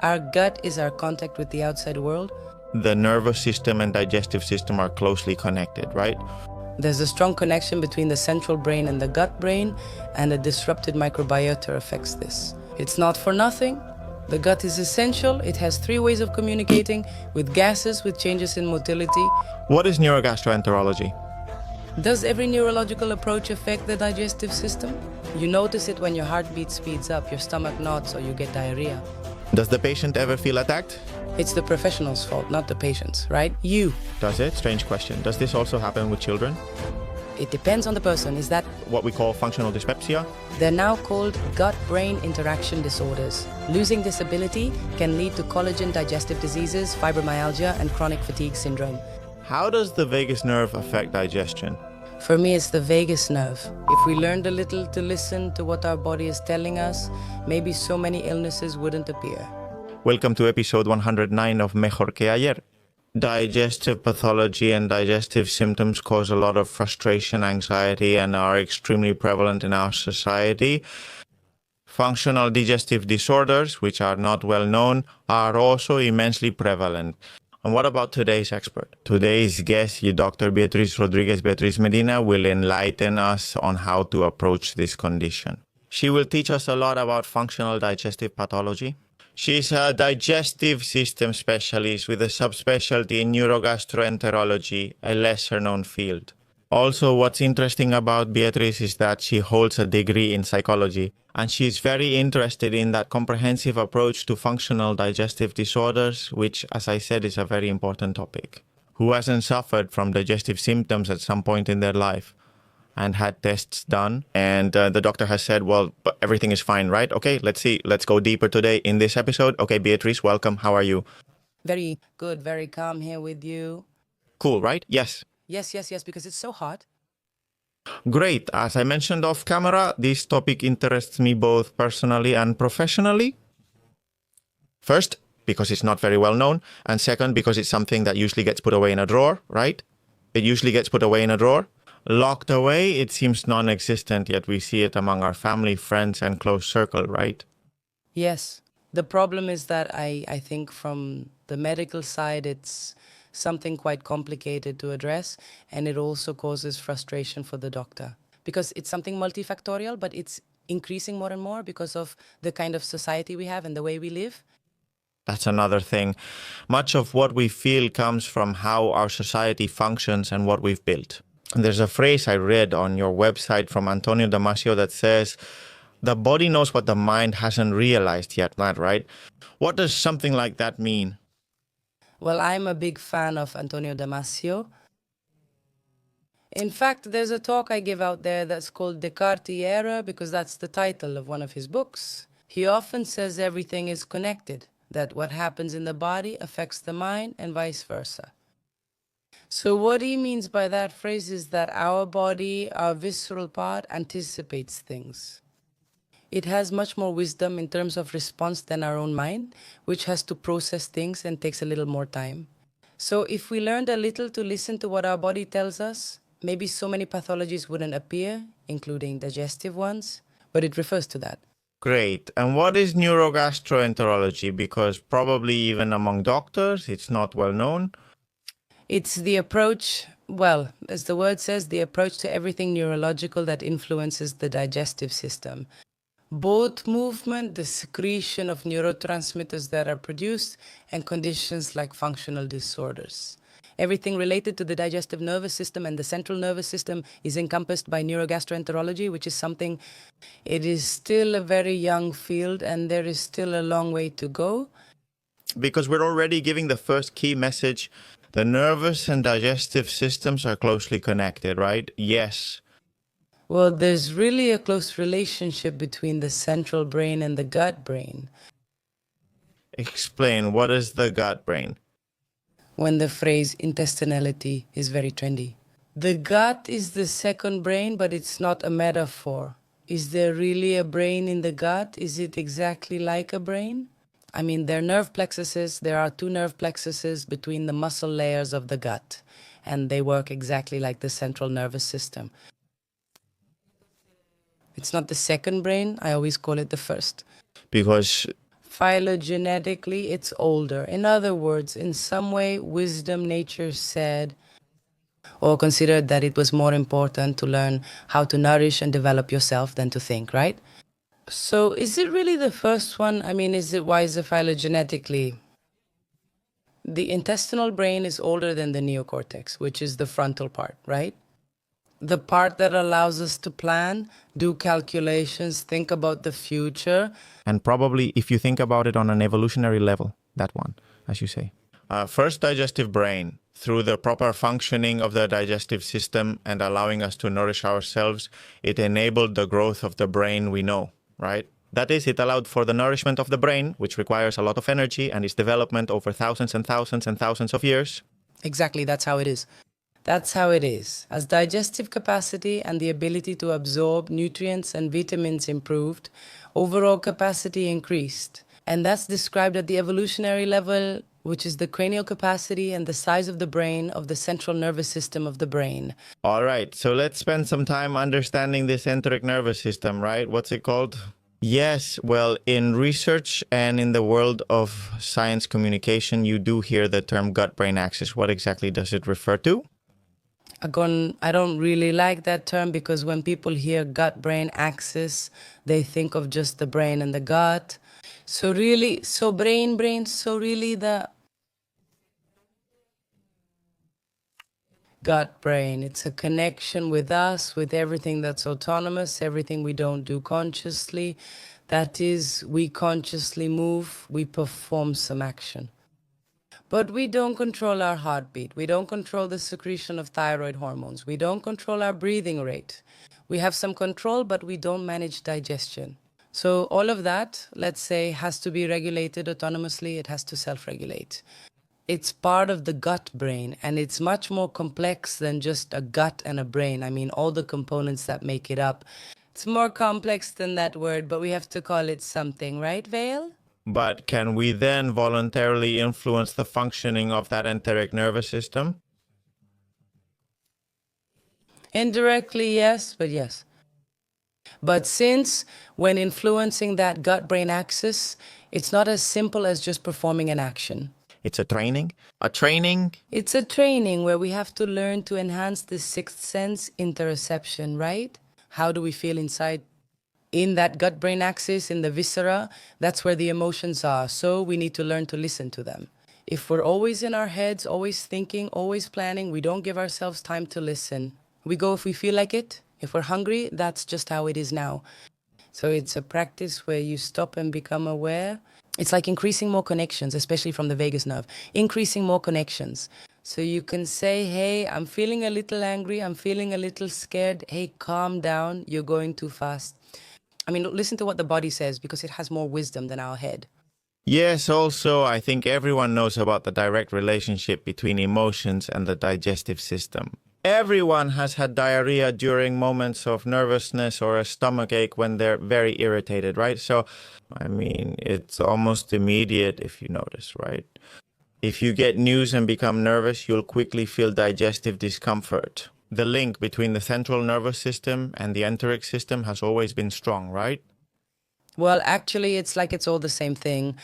Our gut is our contact with the outside world. The nervous system and digestive system are closely connected, right? There's a strong connection between the central brain and the gut brain, and a disrupted microbiota affects this. It's not for nothing. The gut is essential. It has 3 ways of communicating with gases, with changes in motility. What is neurogastroenterology? Does every neurological approach affect the digestive system? You notice it when your heartbeat speeds up, your stomach knots, or you get diarrhea. Does the patient ever feel attacked? It's the professional's fault, not the patient's, right? You. Does it? Strange question. Does this also happen with children? It depends on the person. Is that What we call functional dyspepsia? they're now called gut-brain interaction disorders. Losing this ability can lead to collagen digestive diseases, fibromyalgia, and chronic fatigue syndrome. How does the vagus nerve affect digestion? For me, it's the vagus nerve. If we learned a little to listen to what our body is telling us, maybe so many illnesses wouldn't appear. Welcome to episode 109 of Mejor que Ayer. Digestive pathology and digestive symptoms cause a lot of frustration, anxiety, and are extremely prevalent in our society. Functional digestive disorders, which are not well known, are also immensely prevalent. And what about today's expert? Today's guest, Dr. Beatriz Medina, will enlighten us on how to approach this condition. She will teach us a lot about functional digestive pathology. She's a digestive system specialist with a subspecialty in Neurogastroenterology, a lesser-known field. Also, what's interesting about Beatriz is that she holds a degree in psychology, and she's very interested in that comprehensive approach to functional digestive disorders, which, as I said, is a very important topic. Who hasn't suffered from digestive symptoms at some point in their life and had tests done? And the doctor has said, well, but everything is fine, right? Okay, let's see. Let's go deeper today in this episode. Okay, Beatriz, welcome. How are you? Very good, very calm here with you. Cool, right? Yes. Yes, because it's so hot. Great. As I mentioned off camera, this topic interests me both personally and professionally. First, because it's not very well known. And second, because it's something that usually gets put away in a drawer, right? It usually gets put away in a drawer. Locked away, it seems non-existent, yet we see it among our family, friends, and close circle, right? Yes. The problem is that I think from the medical side, it's something quite complicated to address, and it also causes frustration for the doctor because it's something multifactorial, but it's increasing more and more because of the kind of society we have and the way we live. That's another thing. Much of what we feel comes from how our society functions and what we've built. And there's a phrase I read on your website from Antonio Damasio that says, the body knows what the mind hasn't realized yet, right? What does something like that mean? Well, I'm a big fan of Antonio Damasio. In fact, there's a talk I give out there that's called Descartes Era, because that's the title of one of his books. He often says everything is connected, that what happens in the body affects the mind and vice versa. So what he means by that phrase is that our body, our visceral part, anticipates things. It has much more wisdom in terms of response than our own mind, which has to process things and takes a little more time. So if we learned a little to listen to what our body tells us, maybe so many pathologies wouldn't appear, including digestive ones, but it refers to that. Great. And what is neurogastroenterology? Because probably even among doctors, it's not well known. It's the approach, well, as the word says, the approach to everything neurological that influences the digestive system. Both movement, the secretion of neurotransmitters that are produced, and conditions like functional disorders. Everything related to the digestive nervous system and the central nervous system is encompassed by neurogastroenterology, which is something, it is still a very young field and there is still a long way to go. Because we're already giving the first key message. The nervous and digestive systems are closely connected, right? Yes. Well, there's really a close relationship between the central brain and the gut brain. Explain, what is the gut brain? When the phrase intestinality is very trendy. The gut is the second brain, but it's not a metaphor. Is there really a brain in the gut? Is it exactly like a brain? I mean, there are nerve plexuses. There are 2 nerve plexuses between the muscle layers of the gut, and they work exactly like the central nervous system. It's not the second brain. I always call it the first. Because Phylogenetically, it's older. In other words, in some way, wisdom, nature said or considered that it was more important to learn how to nourish and develop yourself than to think, right? So is it really the first one? I mean, is it wiser phylogenetically? The intestinal brain is older than the neocortex, which is the frontal part, right? The part that allows us to plan, do calculations, think about the future. And probably, if you think about it on an evolutionary level, that one, as you say. First, digestive brain. Through the proper functioning of the digestive system and allowing us to nourish ourselves, it enabled the growth of the brain we know, right? That is, it allowed for the nourishment of the brain, which requires a lot of energy and its development over thousands and thousands and thousands of years. Exactly, that's how it is. That's how it is. As digestive capacity and the ability to absorb nutrients and vitamins improved, overall capacity increased. And that's described at the evolutionary level, which is the cranial capacity and the size of the brain of the central nervous system of the brain. All right, so let's spend some time understanding this enteric nervous system, right? What's it called? Yes, well, in research and in the world of science communication, you do hear the term gut-brain axis. What exactly does it refer to? I don't really like that term because when people hear gut-brain axis, they think of just the brain and the gut. So really, the gut-brain. It's a connection with us, with everything that's autonomous, everything we don't do consciously. That is, we consciously move, we perform some action. But we don't control our heartbeat. We don't control the secretion of thyroid hormones. We don't control our breathing rate. We have some control, but we don't manage digestion. So all of that, let's say, has to be regulated autonomously. It has to self-regulate. It's part of the gut brain, and it's much more complex than just a gut and a brain. I mean, all the components that make it up. It's more complex than that word, but we have to call it something, right, Vale? But can we then voluntarily influence the functioning of that enteric nervous system? Indirectly, yes, but yes. But since when influencing that gut-brain axis, it's not as simple as just performing an action. It's a training? A training? It's a training where we have to learn to enhance the sixth sense interoception, right? How do we feel inside? In that gut-brain axis, in the viscera, that's where the emotions are. So we need to learn to listen to them. If we're always in our heads, always thinking, always planning, we don't give ourselves time to listen. We go if we feel like it. If we're hungry, that's just how it is now. So it's a practice where you stop and become aware. It's like increasing more connections, especially from the vagus nerve. Increasing more connections. So you can say, hey, I'm feeling a little angry. I'm feeling a little scared. Hey, calm down. You're going too fast. I mean, listen to what the body says because it has more wisdom than our head. Yes, also, I think everyone knows about the direct relationship between emotions and the digestive system. Everyone has had diarrhea during moments of nervousness or a stomach ache when they're very irritated, right? So, I mean, it's almost immediate if you notice, right? If you get news and become nervous, you'll quickly feel digestive discomfort. The link between the central nervous system and the enteric system has always been strong, right? Well, actually, it's like it's all the same thing.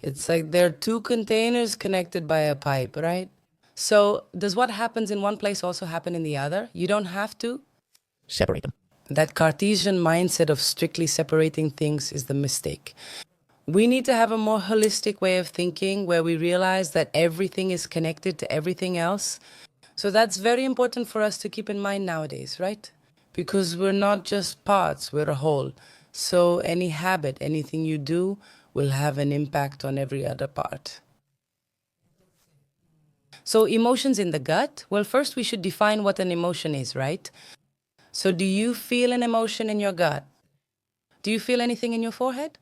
It's like there are two containers connected by a pipe, right? So does what happens in one place also happen in the other? You don't have to Separate them. That Cartesian mindset of strictly separating things is the mistake. We need to have a more holistic way of thinking where we realize that everything is connected to everything else. So that's very important for us to keep in mind nowadays, right? Because we're not just parts, we're a whole. So any habit, anything you do will have an impact on every other part. So emotions in the gut? Well, first we should define what an emotion is, right? So do you feel an emotion in your gut? Do you feel anything in your forehead?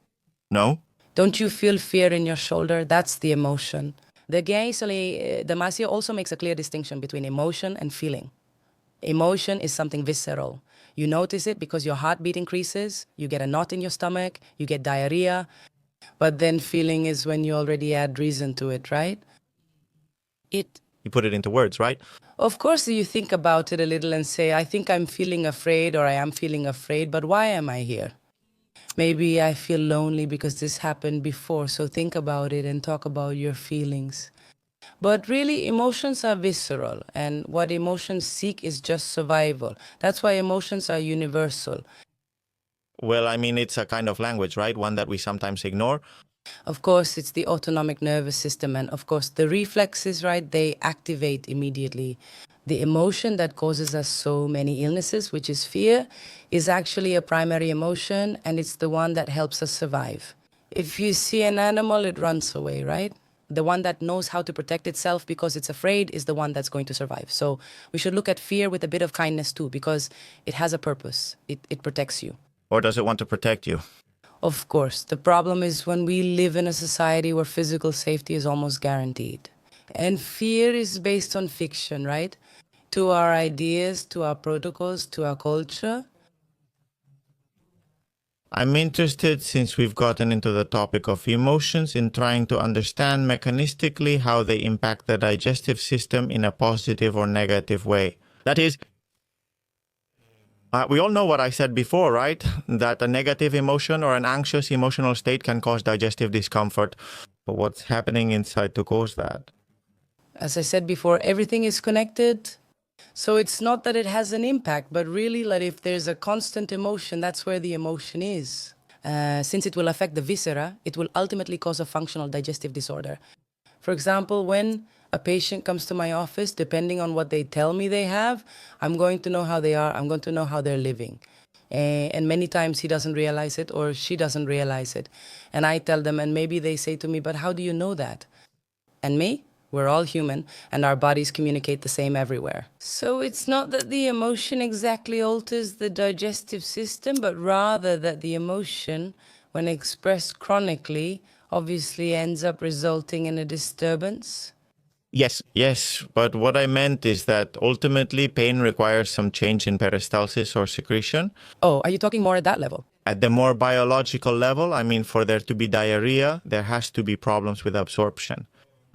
No? Don't you feel fear in your shoulder? That's the emotion. Damasio also makes a clear distinction between emotion and feeling. Emotion is something visceral. You notice it because your heartbeat increases, you get a knot in your stomach, you get diarrhea. But then feeling is when you already add reason to it, right? You put it into words, right? Of course, you think about it a little and say, I think I'm feeling afraid or I am feeling afraid, but why am I here? Maybe I feel lonely because this happened before, so think about it and talk about your feelings. But really, emotions are visceral, and what emotions seek is just survival. That's why emotions are universal. Well, I mean, it's a kind of language, right? One that we sometimes ignore. Of course, it's the autonomic nervous system, and of course, the reflexes, right, they activate immediately. The emotion that causes us so many illnesses, which is fear, is actually a primary emotion, and it's the one that helps us survive. If you see an animal, it runs away, right? The one that knows how to protect itself because it's afraid is the one that's going to survive. So we should look at fear with a bit of kindness too, because it has a purpose. It protects you. Or does it want to protect you? Of course, the problem is when we live in a society where physical safety is almost guaranteed. And fear is based on fiction, right? To our ideas, to our protocols, to our culture. I'm interested, since we've gotten into the topic of emotions, in trying to understand mechanistically how they impact the digestive system in a positive or negative way. That is, we all know what I said before, right? That a negative emotion or an anxious emotional state can cause digestive discomfort. But what's happening inside to cause that? As I said before, everything is connected. So it's not that it has an impact, but really, like if there's a constant emotion, that's where the emotion is. Since it will affect the viscera, it will ultimately cause a functional digestive disorder. For example, when a patient comes to my office, depending on what they tell me they have, I'm going to know how they are, I'm going to know how they're living. And many times he doesn't realize it or she doesn't realize it. And I tell them, and maybe they say to me, but how do you know that? And me? We're all human, and our bodies communicate the same everywhere. So it's not that the emotion exactly alters the digestive system, but rather that the emotion, when expressed chronically, obviously ends up resulting in a disturbance. Yes, but what I meant is that ultimately pain requires some change in peristalsis or secretion. Oh, are you talking more at that level? At the more biological level, I mean, for there to be diarrhea, there has to be problems with absorption.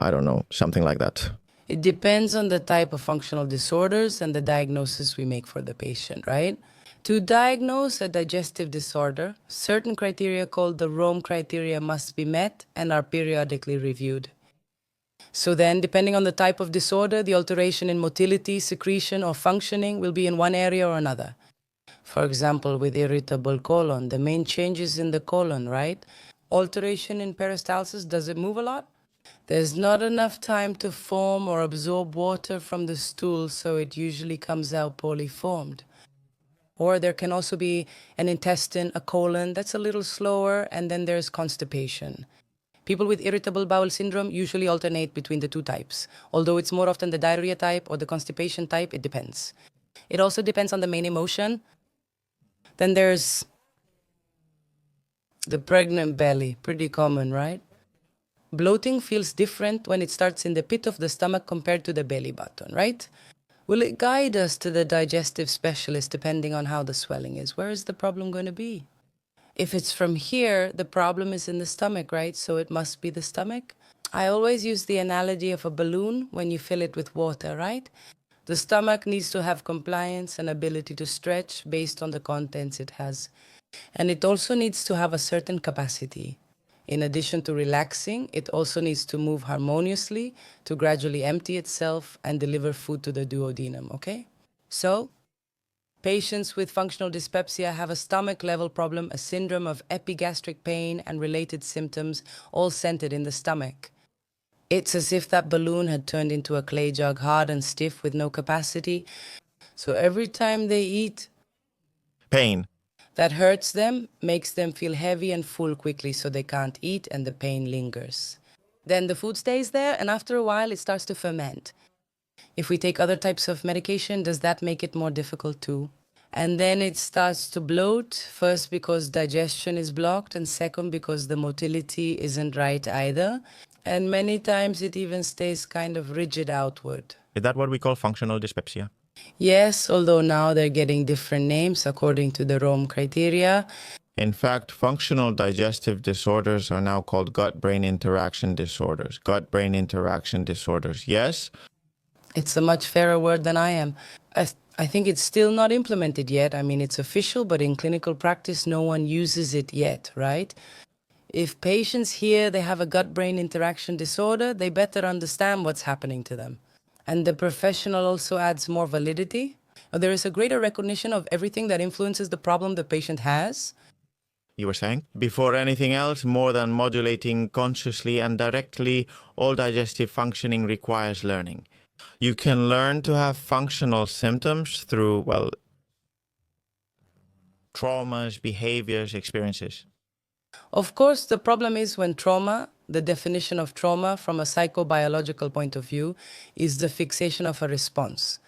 I don't know, something like that. It depends on the type of functional disorders and the diagnosis we make for the patient, right? To diagnose a digestive disorder, certain criteria called the Rome criteria must be met and are periodically reviewed. So then, depending on the type of disorder, the alteration in motility, secretion, or functioning will be in one area or another. For example, with irritable colon, the main change is in the colon, right? Alteration in peristalsis, does it move a lot? There's not enough time to form or absorb water from the stool, so it usually comes out poorly formed. Or there can also be an intestine, a colon, that's a little slower, and then there's constipation. People with irritable bowel syndrome usually alternate between the two types. Although it's more often the diarrhea type or the constipation type, it depends. It also depends on the main emotion. Then there's the pregnant belly, pretty common, right? Bloating feels different when it starts in the pit of the stomach compared to the belly button, right? Will it guide us to the digestive specialist depending on how the swelling is? Where is the problem going to be? If it's from here, the problem is in the stomach, right? So it must be the stomach. I always use the analogy of a balloon when you fill it with water, right? The stomach needs to have compliance and ability to stretch based on the contents it has. And it also needs to have a certain capacity. In addition to relaxing, it also needs to move harmoniously to gradually empty itself and deliver food to the duodenum, okay? So, patients with functional dyspepsia have a stomach-level problem, a syndrome of epigastric pain and related symptoms, all centered in the stomach. It's as if that balloon had turned into a clay jug, hard and stiff with no capacity. So every time they eat, Pain. that hurts them, makes them feel heavy and full quickly, so they can't eat and the pain lingers. Then the food stays there, and after a while it starts to ferment. If we take other types of medication, does that make it more difficult too? And then it starts to bloat, first because digestion is blocked, and second because the motility isn't right either. And many times it even stays kind of rigid outward. Is that what we call functional dyspepsia? Yes, although now they're getting different names according to the Rome criteria. In fact, functional digestive disorders are now called gut-brain interaction disorders. Gut-brain interaction disorders, yes? It's a much fairer word than I am. I think it's still not implemented yet. I mean, it's official, but in clinical practice, no one uses it yet, right? If patients hear they have a gut-brain interaction disorder, they better understand what's happening to them. And the professional also adds more validity. There is a greater recognition of everything that influences the problem the patient has. You were saying? Before anything else, more than modulating consciously and directly, all digestive functioning requires learning. You can learn to have functional symptoms through, well, traumas, behaviors, experiences. Of course, the problem is when trauma, the definition of trauma from a psychobiological point of view, is the fixation of a response.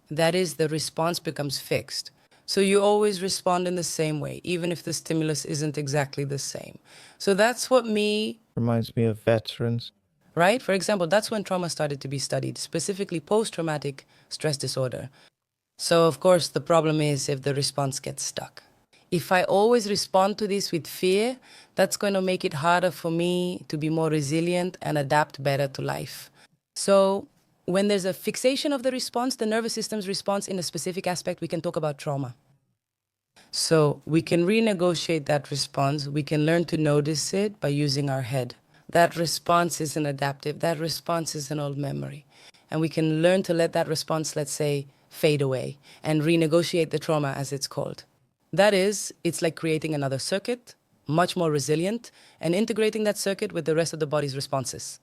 That is, the response becomes fixed. So you always respond in the same way, even if the stimulus isn't exactly the same. So that's what Reminds me of veterans. right? For example, that's when trauma started to be studied, specifically post-traumatic stress disorder. So of course, the problem is if the response gets stuck. If I always respond to this with fear, that's going to make it harder for me to be more resilient and adapt better to life. So when there's a fixation of the response, the nervous system's response in a specific aspect, we can talk about trauma. So we can renegotiate that response. We can learn to notice it by using our head. That response is an adaptive. That response is an old memory. And we can learn to let that response, let's say, fade away and renegotiate the trauma, as it's called. That is, it's like creating another circuit, much more resilient, and integrating that circuit with the rest of the body's responses.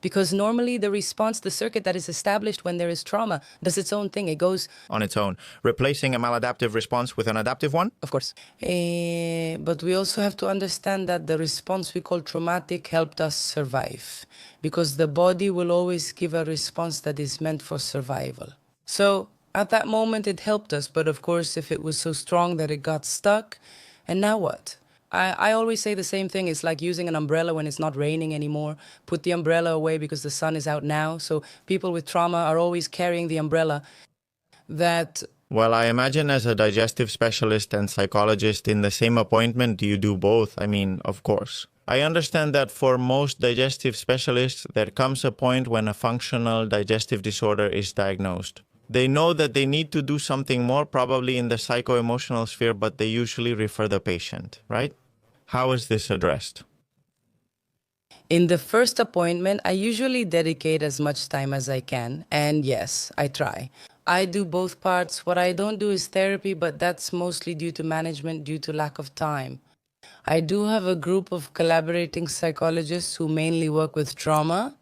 Because normally the response, the circuit that is established when there is trauma, does its own thing. It goes On its own, replacing a maladaptive response with an adaptive one? of course. But we also have to understand that the response we call traumatic helped us survive, because the body will always give a response that is meant for survival. So at that moment it helped us, but of course if it was so strong that it got stuck, and now what? I always say the same thing. It's like using an umbrella when it's not raining anymore. Put the umbrella away because the sun is out now. So people with trauma are always carrying the umbrella. Well, I imagine as a digestive specialist and psychologist in the same appointment, you do both. I mean, of course. I understand that for most digestive specialists, there comes a point when a functional digestive disorder is diagnosed. They know that they need to do something more, probably in the psycho-emotional sphere, but they usually refer the patient, right? How is this addressed? In the first appointment, I usually dedicate as much time as I can. And yes, I try. I do both parts. What I don't do is therapy, but that's mostly due to management, due to lack of time. I do have a group of collaborating psychologists who mainly work with trauma.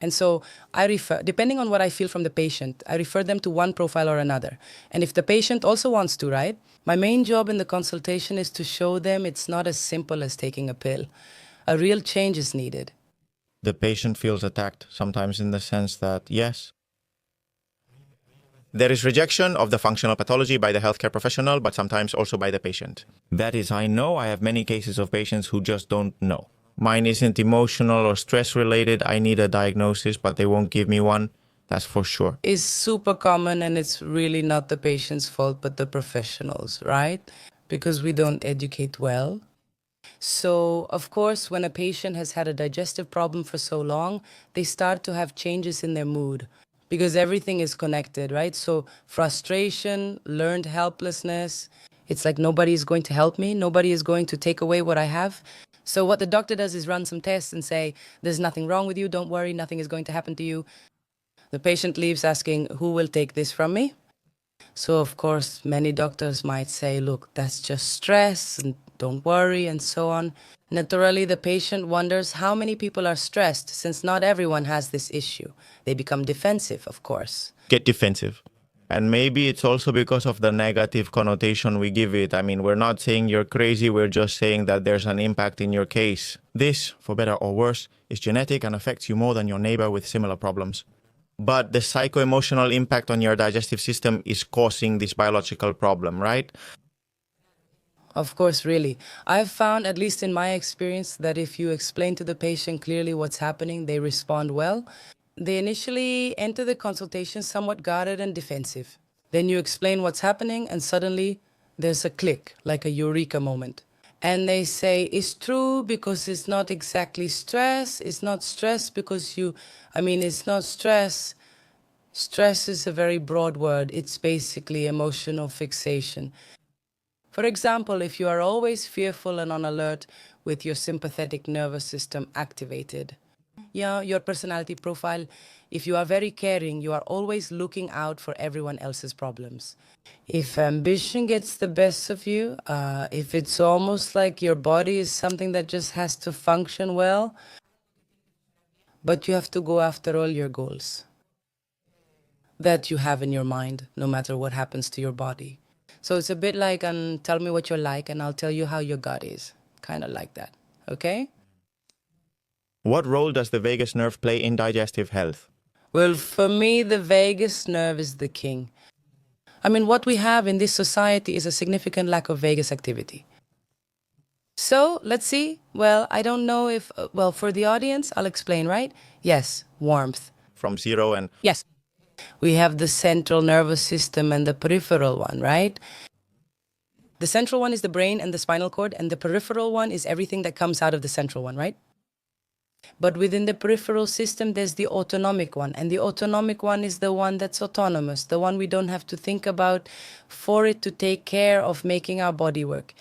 And so I refer, depending on what I feel from the patient, I refer them to one profile or another. And if the patient also wants to, right? My main job in the consultation is to show them it's not as simple as taking a pill. A real change is needed. The patient feels attacked, sometimes in the sense that, yes, there is rejection of the functional pathology by the healthcare professional, but sometimes also by the patient. That is, I know I have many cases of patients who just don't know. Mine isn't emotional or stress related. I need a diagnosis, but they won't give me one. That's for sure. It's super common, and it's really not the patient's fault, but the professionals, right? Because we don't educate well. So, of course, when a patient has had a digestive problem for so long, they start to have changes in their mood because everything is connected, right? So, frustration, learned helplessness. It's like nobody is going to help me. Nobody is going to take away what I have. So what the doctor does is run some tests and say, there's nothing wrong with you. Don't worry. Nothing is going to happen to you. The patient leaves asking, who will take this from me? So, of course, many doctors might say, look, that's just stress and don't worry and so on. Naturally, the patient wonders how many people are stressed since not everyone has this issue. They become defensive, of course. Get defensive. And maybe it's also because of the negative connotation we give it. I mean, we're not saying you're crazy, we're just saying that there's an impact in your case. This, for better or worse, is genetic and affects you more than your neighbor with similar problems. But the psycho-emotional impact on your digestive system is causing this biological problem, right? Of course, really. I've found, at least in my experience, that if you explain to the patient clearly what's happening, they respond well. They initially enter the consultation somewhat guarded and defensive. Then you explain what's happening, and suddenly there's a click, like a eureka moment. And they say it's true because it's not exactly stress. It's not stress because it's not stress. Stress is a very broad word. It's basically emotional fixation. For example, if you are always fearful and on alert with your sympathetic nervous system activated, your personality profile, if you are very caring, you are always looking out for everyone else's problems. If ambition gets the best of you, if it's almost like your body is something that just has to function well, but you have to go after all your goals that you have in your mind, no matter what happens to your body. So it's a bit like, tell me what you're like, and I'll tell you how your gut is. Kind of like that, okay? What role does the vagus nerve play in digestive health? Well, for me, the vagus nerve is the king. What we have in this society is a significant lack of vagus activity. So, let's see. Well, I don't know if, for the audience, I'll explain, right? Yes, warmth. From zero and... Yes. We have the central nervous system and the peripheral one, right? The central one is the brain and the spinal cord, and the peripheral one is everything that comes out of the central one, right? But within the peripheral system, there's the autonomic one. And the autonomic one is the one that's autonomous, the one we don't have to think about for it to take care of making our body work.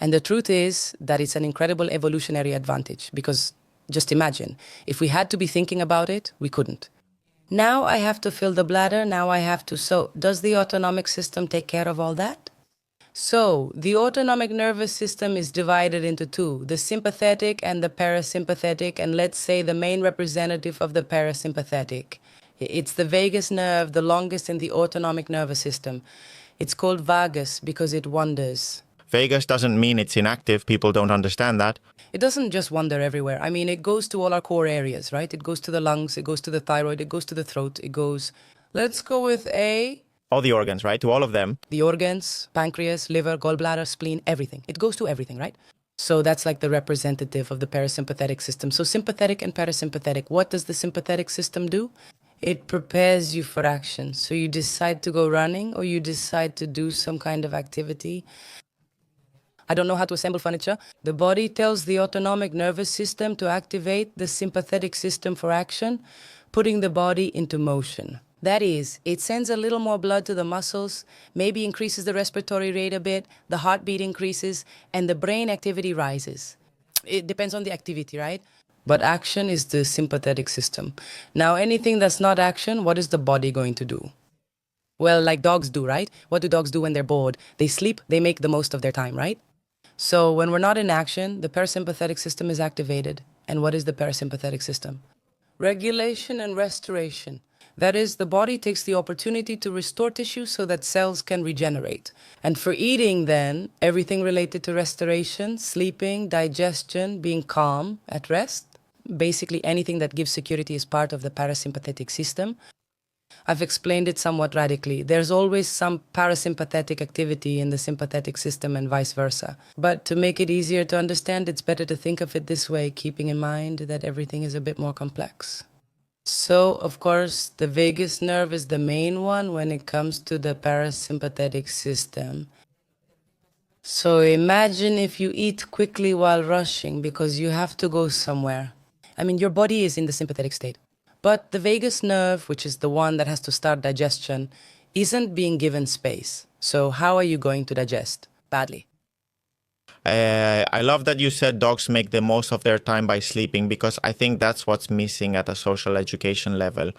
And the truth is that it's an incredible evolutionary advantage, because just imagine, if we had to be thinking about it, we couldn't. Now I have to fill the bladder, now I have to... So, does the autonomic system take care of all that? So, the autonomic nervous system is divided into two, the sympathetic and the parasympathetic, and let's say the main representative of the parasympathetic. It's the vagus nerve, the longest in the autonomic nervous system. It's called vagus because it wanders. Vagus doesn't mean it's inactive. People don't understand that. It doesn't just wander everywhere. It goes to all our core areas, right? It goes to the lungs, it goes to the thyroid, it goes to the throat, it goes... Let's go with A. All the organs, right? To all of them. The organs, pancreas, liver, gallbladder, spleen, everything. It goes to everything, right? So that's like the representative of the parasympathetic system. So sympathetic and parasympathetic. What does the sympathetic system do? It prepares you for action. So you decide to go running or you decide to do some kind of activity. I don't know how to assemble furniture. The body tells the autonomic nervous system to activate the sympathetic system for action, putting the body into motion. That is, it sends a little more blood to the muscles, maybe increases the respiratory rate a bit, the heartbeat increases, and the brain activity rises. It depends on the activity, right? But action is the sympathetic system. Now, anything that's not action, what is the body going to do? Well, like dogs do, right? What do dogs do when they're bored? They sleep, they make the most of their time, right? So when we're not in action, the parasympathetic system is activated. And what is the parasympathetic system? Regulation and restoration. That is, the body takes the opportunity to restore tissue so that cells can regenerate. And for eating then, everything related to restoration, sleeping, digestion, being calm, at rest, basically anything that gives security is part of the parasympathetic system. I've explained it somewhat radically. There's always some parasympathetic activity in the sympathetic system and vice versa. But to make it easier to understand, it's better to think of it this way, keeping in mind that everything is a bit more complex. So, of course, the vagus nerve is the main one when it comes to the parasympathetic system. So imagine if you eat quickly while rushing because you have to go somewhere. Your body is in the sympathetic state. But the vagus nerve, which is the one that has to start digestion, isn't being given space. So how are you going to digest? Badly. I love that you said dogs make the most of their time by sleeping, because I think that's what's missing at a social education level.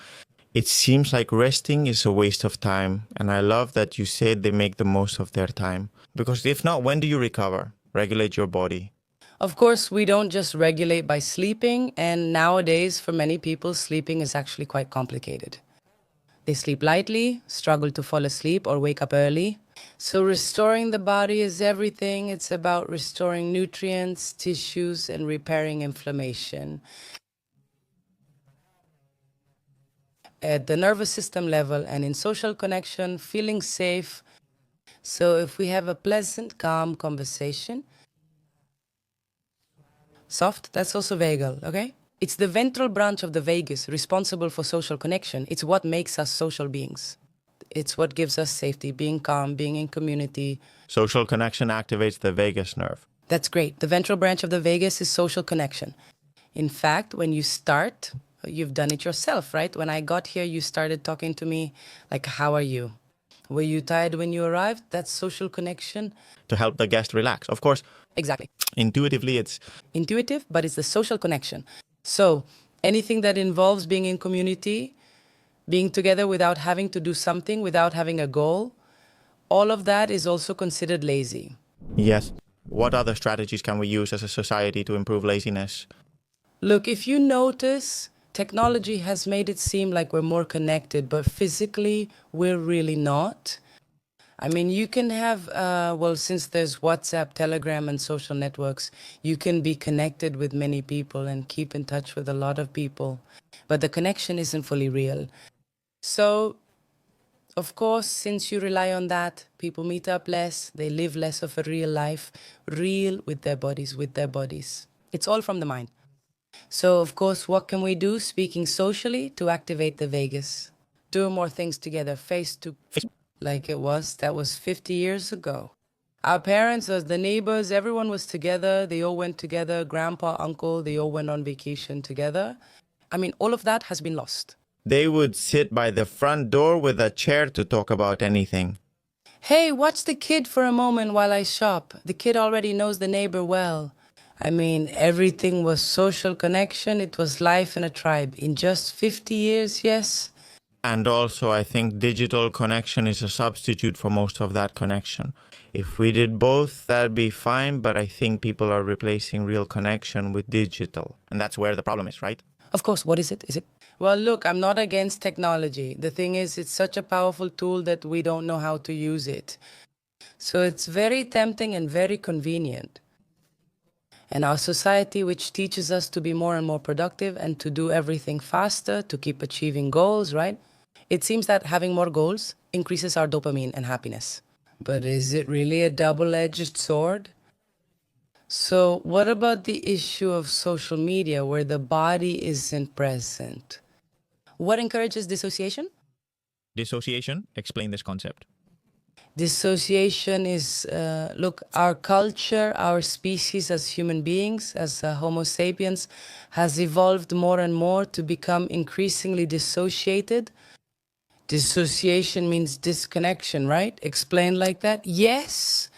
It seems like resting is a waste of time. And I love that you said they make the most of their time. Because if not, when do you recover? Regulate your body. Of course, we don't just regulate by sleeping, and nowadays, for many people, sleeping is actually quite complicated. They sleep lightly, struggle to fall asleep or wake up early. So restoring the body is everything. It's about restoring nutrients, tissues, and repairing inflammation. At the nervous system level and in social connection, feeling safe. So if we have a pleasant, calm conversation, soft, that's also vagal, okay? It's the ventral branch of the vagus responsible for social connection. It's what makes us social beings. It's what gives us safety, being calm, being in community. Social connection activates the vagus nerve. That's great. The ventral branch of the vagus is social connection. In fact, when you start, you've done it yourself, right? When I got here, you started talking to me like, how are you? Were you tired when you arrived? That's social connection. To help the guest relax. Of course, Exactly. intuitively, it's Intuitive, but it's the social connection. So anything that involves being in community, being together without having to do something, without having a goal, all of that is also considered lazy. yes. What other strategies can we use as a society to improve laziness? Look, if you notice, technology has made it seem like we're more connected, but physically, we're really not. I mean, you can have, well, since there's WhatsApp, Telegram, and social networks, you can be connected with many people and keep in touch with a lot of people, but the connection isn't fully real. So, of course, since you rely on that, people meet up less, they live less of a real life, real with their bodies, with their bodies. It's all from the mind. So, of course, what can we do speaking socially to activate the vagus? Do more things together, face to like it was. That was 50 years ago. Our parents, the neighbors, everyone was together. They all went together. Grandpa, uncle, they all went on vacation together. I mean, all of that has been lost. They would sit by the front door with a chair to talk about anything. Hey, watch the kid for a moment while I shop. The kid already knows the neighbor well. I mean, everything was social connection. It was life in a tribe. In just 50 years, yes. And also, I think digital connection is a substitute for most of that connection. If we did both, that'd be fine, but I think people are replacing real connection with digital. And that's where the problem is, right? Of course, what is it? Is it? Well, look, I'm not against technology. The thing is, it's such a powerful tool that we don't know how to use it. So it's very tempting and very convenient. And our society, which teaches us to be more and more productive and to do everything faster, to keep achieving goals, right? It seems that having more goals increases our dopamine and happiness. But is it really a double-edged sword? So what about the issue of social media where the body isn't present? What encourages dissociation? Dissociation? Explain this concept. Dissociation is, look, our culture, our species as human beings, as Homo sapiens, has evolved more and more to become increasingly dissociated. Dissociation means disconnection, right? Explained like that? Yes.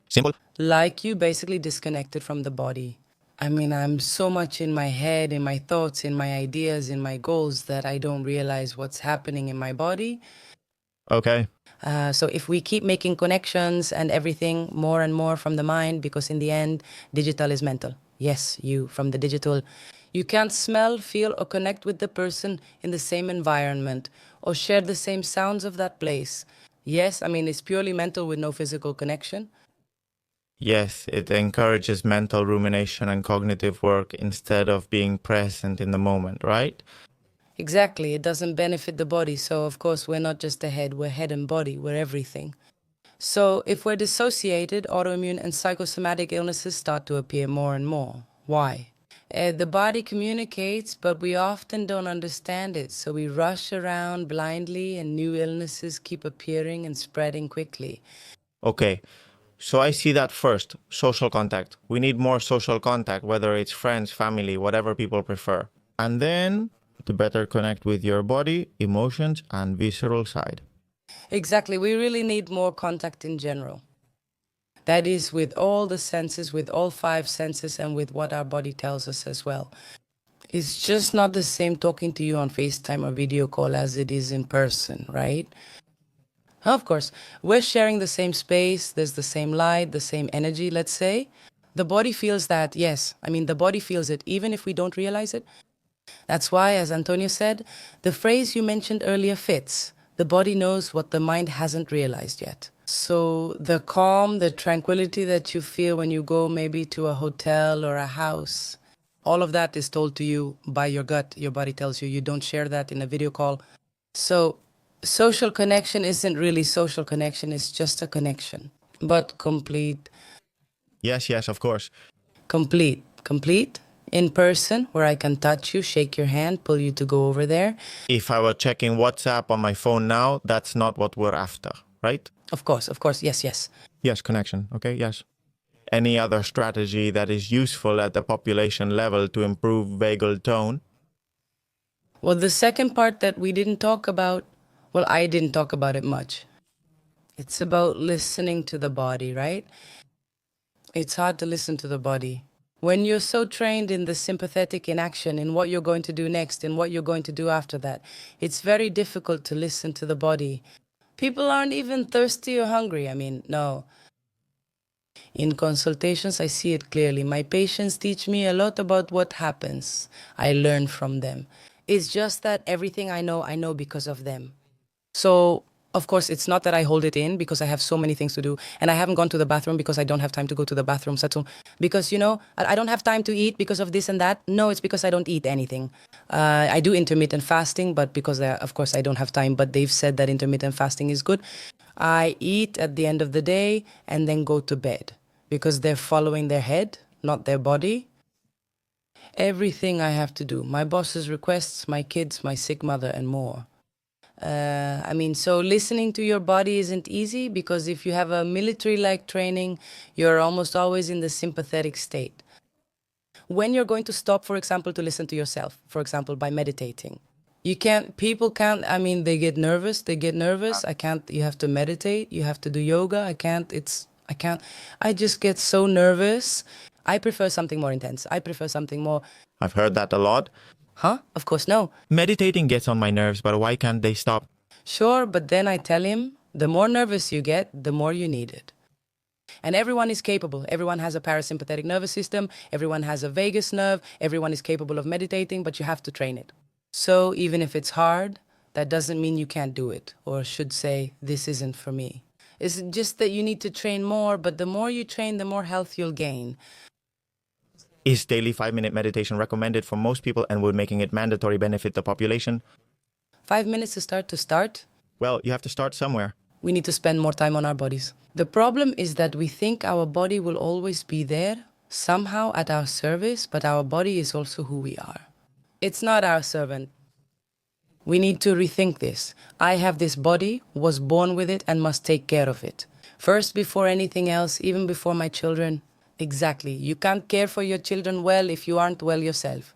Simple. Like you basically disconnected from the body. I mean, I'm so much in my head, in my thoughts, in my ideas, in my goals that I don't realize what's happening in my body. Okay. So if we keep making connections and everything more and more from the mind, because in the end, digital is mental. Yes, you, from the digital, you can't smell, feel, or connect with the person in the same environment or share the same sounds of that place. Yes, I mean, it's purely mental with no physical connection. Yes, it encourages mental rumination and cognitive work instead of being present in the moment, right? Exactly, it doesn't benefit the body. So, of course, we're not just the head, we're head and body, we're everything. So, if we're dissociated, autoimmune and psychosomatic illnesses start to appear more and more. Why? The body communicates, but we often don't understand it. So, we rush around blindly, and new illnesses keep appearing and spreading quickly. Okay. So I see that first, social contact. We need more social contact, whether it's friends, family, whatever people prefer. And then to better connect with your body, emotions, and visceral side. Exactly, we really need more contact in general. That is with all the senses, with all 5 senses, and with what our body tells us as well. It's just not the same talking to you on FaceTime or video call as it is in person, right? Of course, we're sharing the same space, there's the same light, the same energy, let's say. The body feels that, yes. I mean, the body feels it, even if we don't realize it. That's why, as Antonio said, the phrase you mentioned earlier fits. The body knows what the mind hasn't realized yet. So the calm, the tranquility that you feel when you go maybe to a hotel or a house, all of that is told to you by your gut. Your body tells you don't share that in a video call. So social connection isn't really social connection, it's just a connection, but complete. Yes, of course. Complete in person, where I can touch you, shake your hand, pull you to go over there. If I were checking WhatsApp on my phone now, that's not what we're after, right? Of course, yes. Yes, connection. Okay, yes. Any other strategy that is useful at the population level to improve vagal tone? Well, the second part that we didn't talk about, well, I didn't talk about it much. It's about listening to the body, right? It's hard to listen to the body. When you're so trained in the sympathetic inaction, in what you're going to do next, in what you're going to do after that, it's very difficult to listen to the body. People aren't even thirsty or hungry. I mean, no. In consultations, I see it clearly. My patients teach me a lot about what happens. I learn from them. It's just that everything I know because of them. So, of course, it's not that I hold it in because I have so many things to do. And I haven't gone to the bathroom because I don't have time to go to the bathroom. Because, I don't have time to eat because of this and that. No, it's because I don't eat anything. I do intermittent fasting, but because, of course, I don't have time. But they've said that intermittent fasting is good. I eat at the end of the day and then go to bed because they're following their head, not their body. Everything I have to do, my boss's requests, my kids, my sick mother, and more. So listening to your body isn't easy because if you have a military-like training, you're almost always in the sympathetic state. When you're going to stop, for example, to listen to yourself, for example, by meditating, people can't, they get nervous, you have to meditate, you have to do yoga, I just get so nervous. I prefer something more intense. I've heard that a lot. Huh? Of course, no. Meditating gets on my nerves, but why can't they stop? Sure, but then I tell him, the more nervous you get, the more you need it. And everyone is capable. Everyone has a parasympathetic nervous system. Everyone has a vagus nerve. Everyone is capable of meditating, but you have to train it. So even if it's hard, that doesn't mean you can't do it, or should say, this isn't for me. It's just that you need to train more, but the more you train, the more health you'll gain. Is daily 5-minute meditation recommended for most people, and would making it mandatory benefit the population? 5 minutes to start? Well, you have to start somewhere. We need to spend more time on our bodies. The problem is that we think our body will always be there, somehow at our service, but our body is also who we are. It's not our servant. We need to rethink this. I have this body, was born with it, and must take care of it. First, before anything else, even before my children. Exactly. You can't care for your children well if you aren't well yourself.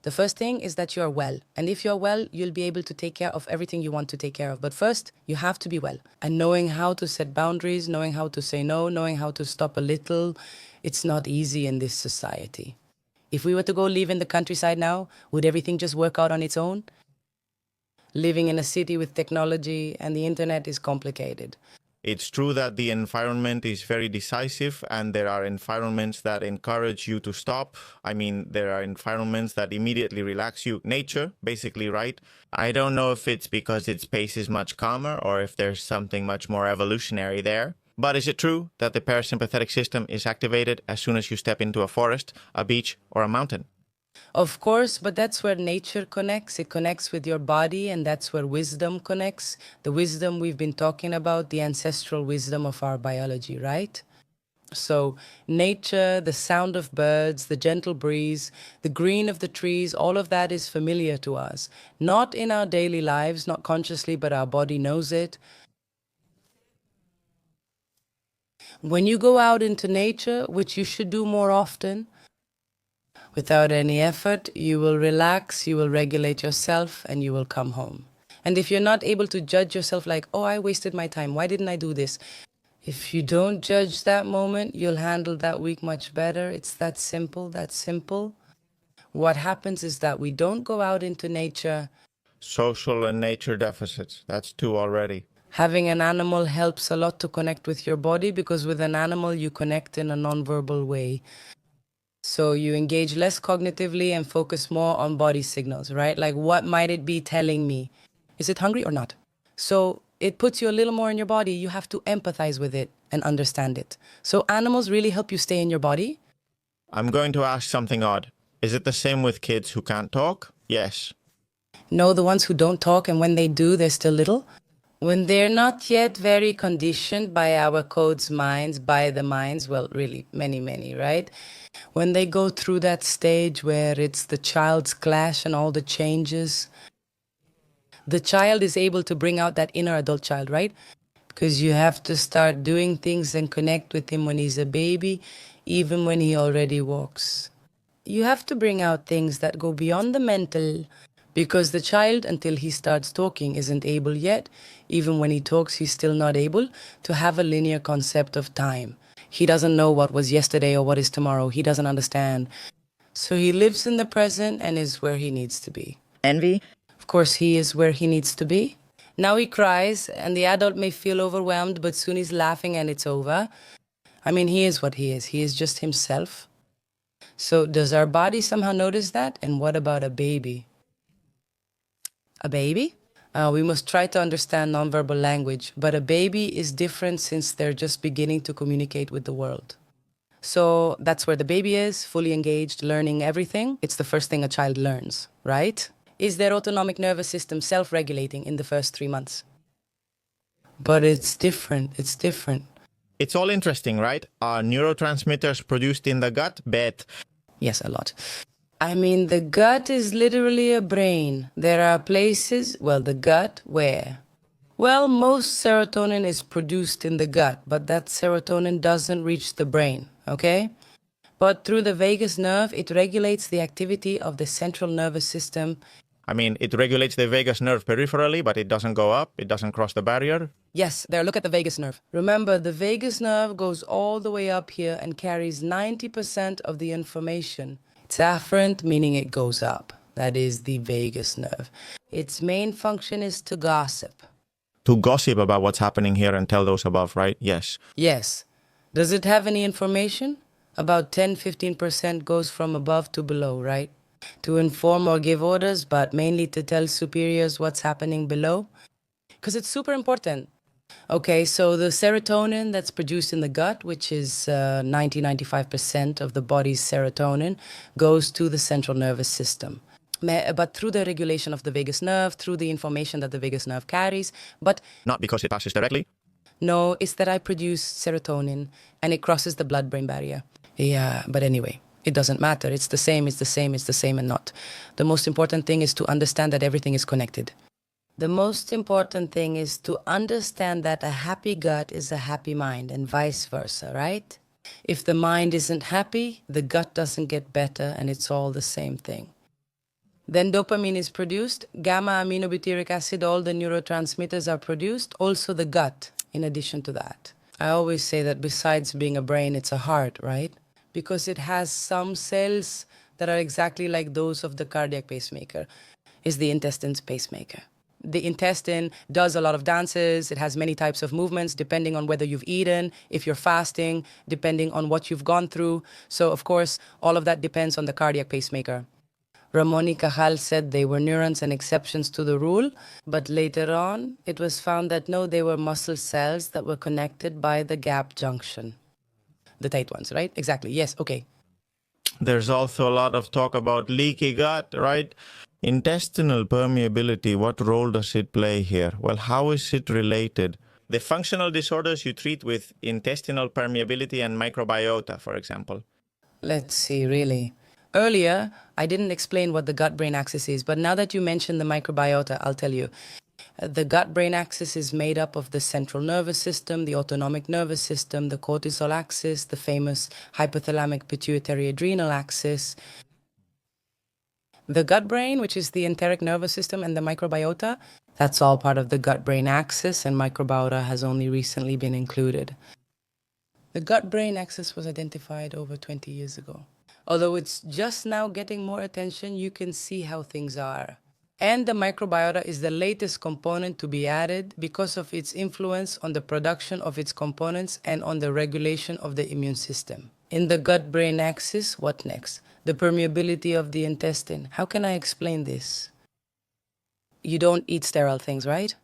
The first thing is that you're well. And if you're well, you'll be able to take care of everything you want to take care of. But first, you have to be well. And knowing how to set boundaries, knowing how to say no, knowing how to stop a little, it's not easy in this society. If we were to go live in the countryside now, would everything just work out on its own? Living in a city with technology and the internet is complicated. It's true that the environment is very decisive, and there are environments that encourage you to stop. There are environments that immediately relax you. Nature, basically, right? I don't know if it's because its pace is much calmer or if there's something much more evolutionary there. But is it true that the parasympathetic system is activated as soon as you step into a forest, a beach, or a mountain? Of course, but that's where nature connects. It connects with your body, and that's where wisdom connects. The wisdom we've been talking about, the ancestral wisdom of our biology, right? So nature, the sound of birds, the gentle breeze, the green of the trees, all of that is familiar to us. Not in our daily lives, not consciously, but our body knows it. When you go out into nature, which you should do more often, without any effort, you will relax, you will regulate yourself, and you will come home. And if you're not able to judge yourself like, oh, I wasted my time, why didn't I do this? If you don't judge that moment, you'll handle that week much better. It's that simple, that simple. What happens is that we don't go out into nature. Social and nature deficits, that's 2 already. Having an animal helps a lot to connect with your body, because with an animal you connect in a nonverbal way. So you engage less cognitively and focus more on body signals, right? Like, what might it be telling me? Is it hungry or not? So it puts you a little more in your body. You have to empathize with it and understand it. So animals really help you stay in your body. I'm going to ask something odd. Is it the same with kids who can't talk? Yes. No, the ones who don't talk, and when they do, they're still little. When they're not yet very conditioned by our code's minds, by the minds, well, really, many, right? When they go through that stage where it's the child's clash and all the changes, the child is able to bring out that inner adult child, right? because you have to start doing things and connect with him when he's a baby, even when he already walks. You have to bring out things that go beyond the mental, because the child, until he starts talking, isn't able yet. Even when he talks, he's still not able to have a linear concept of time. He doesn't know what was yesterday or what is tomorrow. He doesn't understand. So he lives in the present and is where he needs to be. Envy? Of course, he is where he needs to be. Now he cries, and the adult may feel overwhelmed, but soon he's laughing and it's over. I mean, he is what he is. He is just himself. So does our body somehow notice that? And what about a baby? A baby? We must try to understand nonverbal language, but a baby is different since they're just beginning to communicate with the world. So that's where the baby is, fully engaged, learning everything. It's the first thing a child learns, right? Is their autonomic nervous system self-regulating in the first 3 months? But it's different. It's different. It's all interesting, right? Are neurotransmitters produced in the gut? Bet. Yes, a lot. I mean, the gut is literally a brain. There are places, well, the gut, where? Well, most serotonin is produced in the gut, but that serotonin doesn't reach the brain, okay? But through the vagus nerve, it regulates the activity of the central nervous system. I mean, it regulates the vagus nerve peripherally, but it doesn't go up, it doesn't cross the barrier. Yes, there, look at the vagus nerve. Remember, the vagus nerve goes all the way up here and carries 90% of the information. It's afferent, meaning it goes up. That is the vagus nerve. Its main function is to gossip. To gossip about what's happening here and tell those above, right? Yes. Yes. Does it have any information? About 10-15% goes from above to below, right? To inform or give orders, but mainly to tell superiors what's happening below. Because it's super important. Okay, so the serotonin that's produced in the gut, which is 90-95% of the body's serotonin, goes to the central nervous system. But through the regulation of the vagus nerve, through the information that the vagus nerve carries, but... Not because it passes directly? No, it's that I produce serotonin and it crosses the blood-brain barrier. Yeah, but anyway, it doesn't matter. It's the same, it's the same, it's the same and not. The most important thing is to understand that everything is connected. The most important thing is to understand that a happy gut is a happy mind and vice versa, right? If the mind isn't happy, the gut doesn't get better and it's all the same thing. Then dopamine is produced, gamma-aminobutyric acid, all the neurotransmitters are produced, also the gut in addition to that. I always say that besides being a brain, it's a heart, right? Because it has some cells that are exactly like those of the cardiac pacemaker. It's the intestine's pacemaker. The intestine does a lot of dances. It has many types of movements depending on whether you've eaten, if you're fasting, depending on what you've gone through. So, of course, all of that depends on the cardiac pacemaker. Ramon y Cajal said they were neurons and exceptions to the rule, but later on, it was found that no, they were muscle cells that were connected by the gap junction. The tight ones, right? Exactly. Yes, okay. There's also a lot of talk about leaky gut, right? Intestinal permeability, what role does it play here? Well, how is it related? The functional disorders you treat with intestinal permeability and microbiota, for example. Let's see, really. Earlier, I didn't explain what the gut-brain axis is, but now that you mentioned the microbiota, I'll tell you. The gut-brain axis is made up of the central nervous system, the autonomic nervous system, the cortisol axis, the famous hypothalamic pituitary adrenal axis. The gut-brain, which is the enteric nervous system, and the microbiota, that's all part of the gut-brain axis, and microbiota has only recently been included. The gut-brain axis was identified over 20 years ago. Although it's just now getting more attention, you can see how things are. And the microbiota is the latest component to be added because of its influence on the production of its components and on the regulation of the immune system. In the gut-brain axis, what next? The permeability of the intestine. How can I explain this? You don't eat sterile things, right?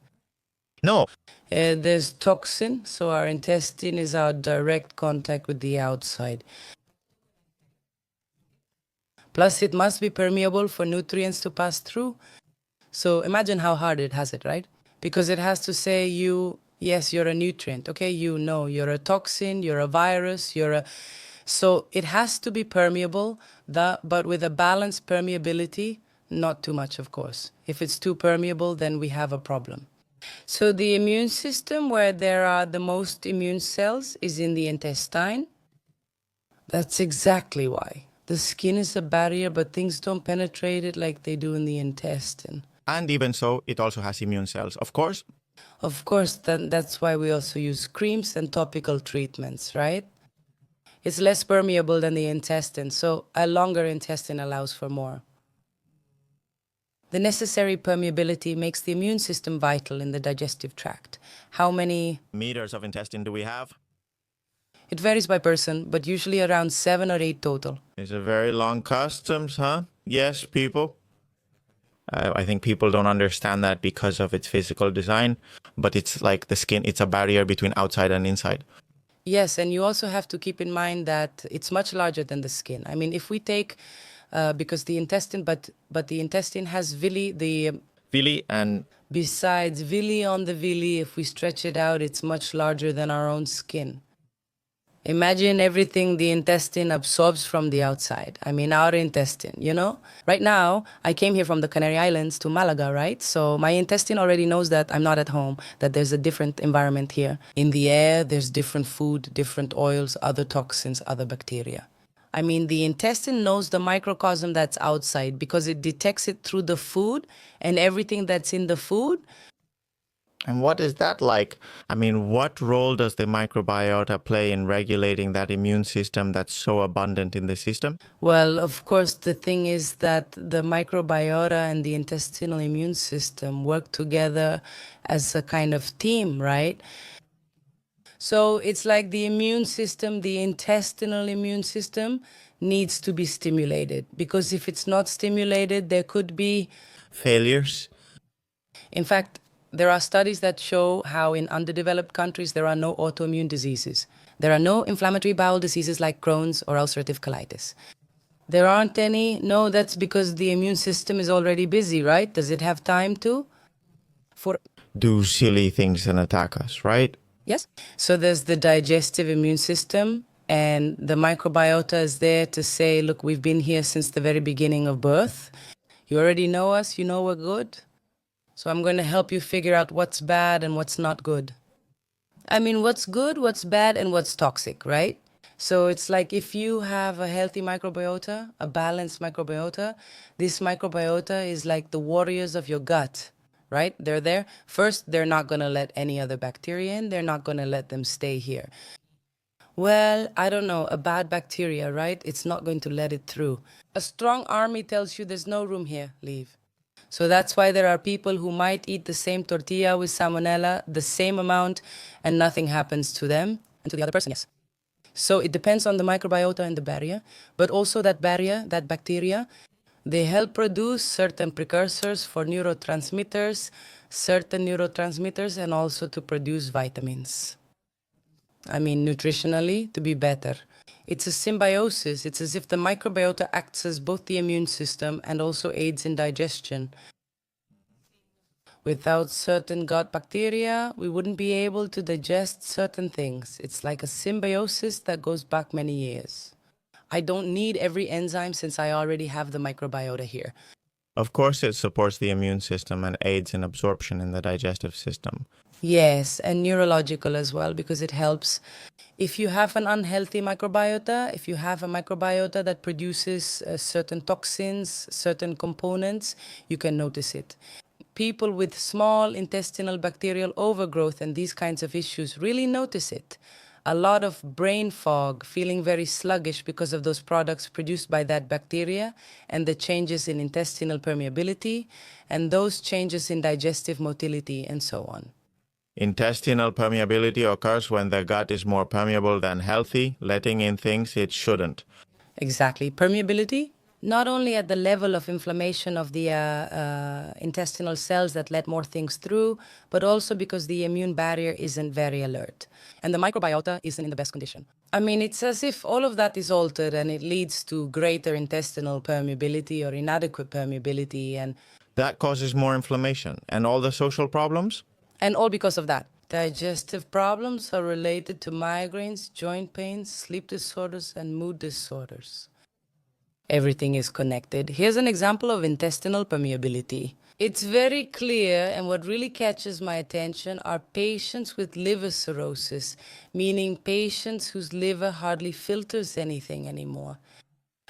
No. There's toxin, so our intestine is our direct contact with the outside. Plus, it must be permeable for nutrients to pass through. So imagine how hard it has it, right? Because it has to say yes, you're a nutrient, okay? You're a toxin, you're a virus, So it has to be permeable, but with a balanced permeability, not too much, of course. If it's too permeable, then we have a problem. So the immune system where there are the most immune cells is in the intestine. That's exactly why. The skin is a barrier, but things don't penetrate it like they do in the intestine. And even so, it also has immune cells. Of course, That's why we also use creams and topical treatments, right? It's less permeable than the intestine, so a longer intestine allows for more. The necessary permeability makes the immune system vital in the digestive tract. How many meters of intestine do we have? It varies by person, but usually around 7 or 8 total. It's a very long customs, huh? Yes, people. I think people don't understand that because of its physical design, but it's like the skin, it's a barrier between outside and inside. Yes, and you also have to keep in mind that it's much larger than the skin. I mean, if we take, because the intestine, but the intestine has villi, Villi and besides villi on the villi, if we stretch it out, it's much larger than our own skin. Imagine everything the intestine absorbs from the outside. I mean, our intestine, you know? Right now, I came here from the Canary Islands to Malaga, right? So my intestine already knows that I'm not at home, that there's a different environment here. In the air, there's different food, different oils, other toxins, other bacteria. I mean, the intestine knows the microcosm that's outside because it detects it through the food and everything that's in the food. And what is that like? I mean, what role does the microbiota play in regulating that immune system that's so abundant in the system? Well, of course, the thing is that the microbiota and the intestinal immune system work together as a kind of team, right? So it's like the immune system, the intestinal immune system needs to be stimulated because if it's not stimulated, there could be failures. In fact, there are studies that show how in underdeveloped countries there are no autoimmune diseases. There are no inflammatory bowel diseases like Crohn's or ulcerative colitis. There aren't any. No, that's because the immune system is already busy, right? Does it have time to? Do silly things and attack us, right? Yes. So there's the digestive immune system, and the microbiota is there to say, look, we've been here since the very beginning of birth. You already know us, you know we're good. So I'm going to help you figure out what's bad and what's not good. I mean, what's good, what's bad, and what's toxic, right? So it's like if you have a healthy microbiota, a balanced microbiota, this microbiota is like the warriors of your gut, right? They're there. First, they're not going to let any other bacteria in. They're not going to let them stay here. Well, I don't know, a bad bacteria, right? It's not going to let it through. A strong army tells you there's no room here, leave. So that's why there are people who might eat the same tortilla with salmonella, the same amount, and nothing happens to them and to the other person, yes. So it depends on the microbiota and the barrier, but also that barrier, that bacteria, they help produce certain precursors for certain neurotransmitters, and also to produce vitamins. I mean, nutritionally, to be better. It's a symbiosis. It's as if the microbiota acts as both the immune system and also aids in digestion. Without certain gut bacteria, we wouldn't be able to digest certain things. It's like a symbiosis that goes back many years. I don't need every enzyme since I already have the microbiota here. Of course, it supports the immune system and aids in absorption in the digestive system. Yes, and neurological as well, because it helps. If you have an unhealthy microbiota, if you have a microbiota that produces certain toxins, certain components, you can notice it. People with small intestinal bacterial overgrowth and these kinds of issues really notice it. A lot of brain fog, feeling very sluggish because of those products produced by that bacteria and the changes in intestinal permeability and those changes in digestive motility and so on. Intestinal permeability occurs when the gut is more permeable than healthy, letting in things it shouldn't. Exactly. Permeability, not only at the level of inflammation of the intestinal cells that let more things through, but also because the immune barrier isn't very alert. And the microbiota isn't in the best condition. I mean, it's as if all of that is altered and it leads to greater intestinal permeability or inadequate permeability. And that causes more inflammation and all the social problems? And all because of that. Digestive problems are related to migraines, joint pains, sleep disorders, and mood disorders. Everything is connected. Here's an example of intestinal permeability. It's very clear, and what really catches my attention are patients with liver cirrhosis, meaning patients whose liver hardly filters anything anymore.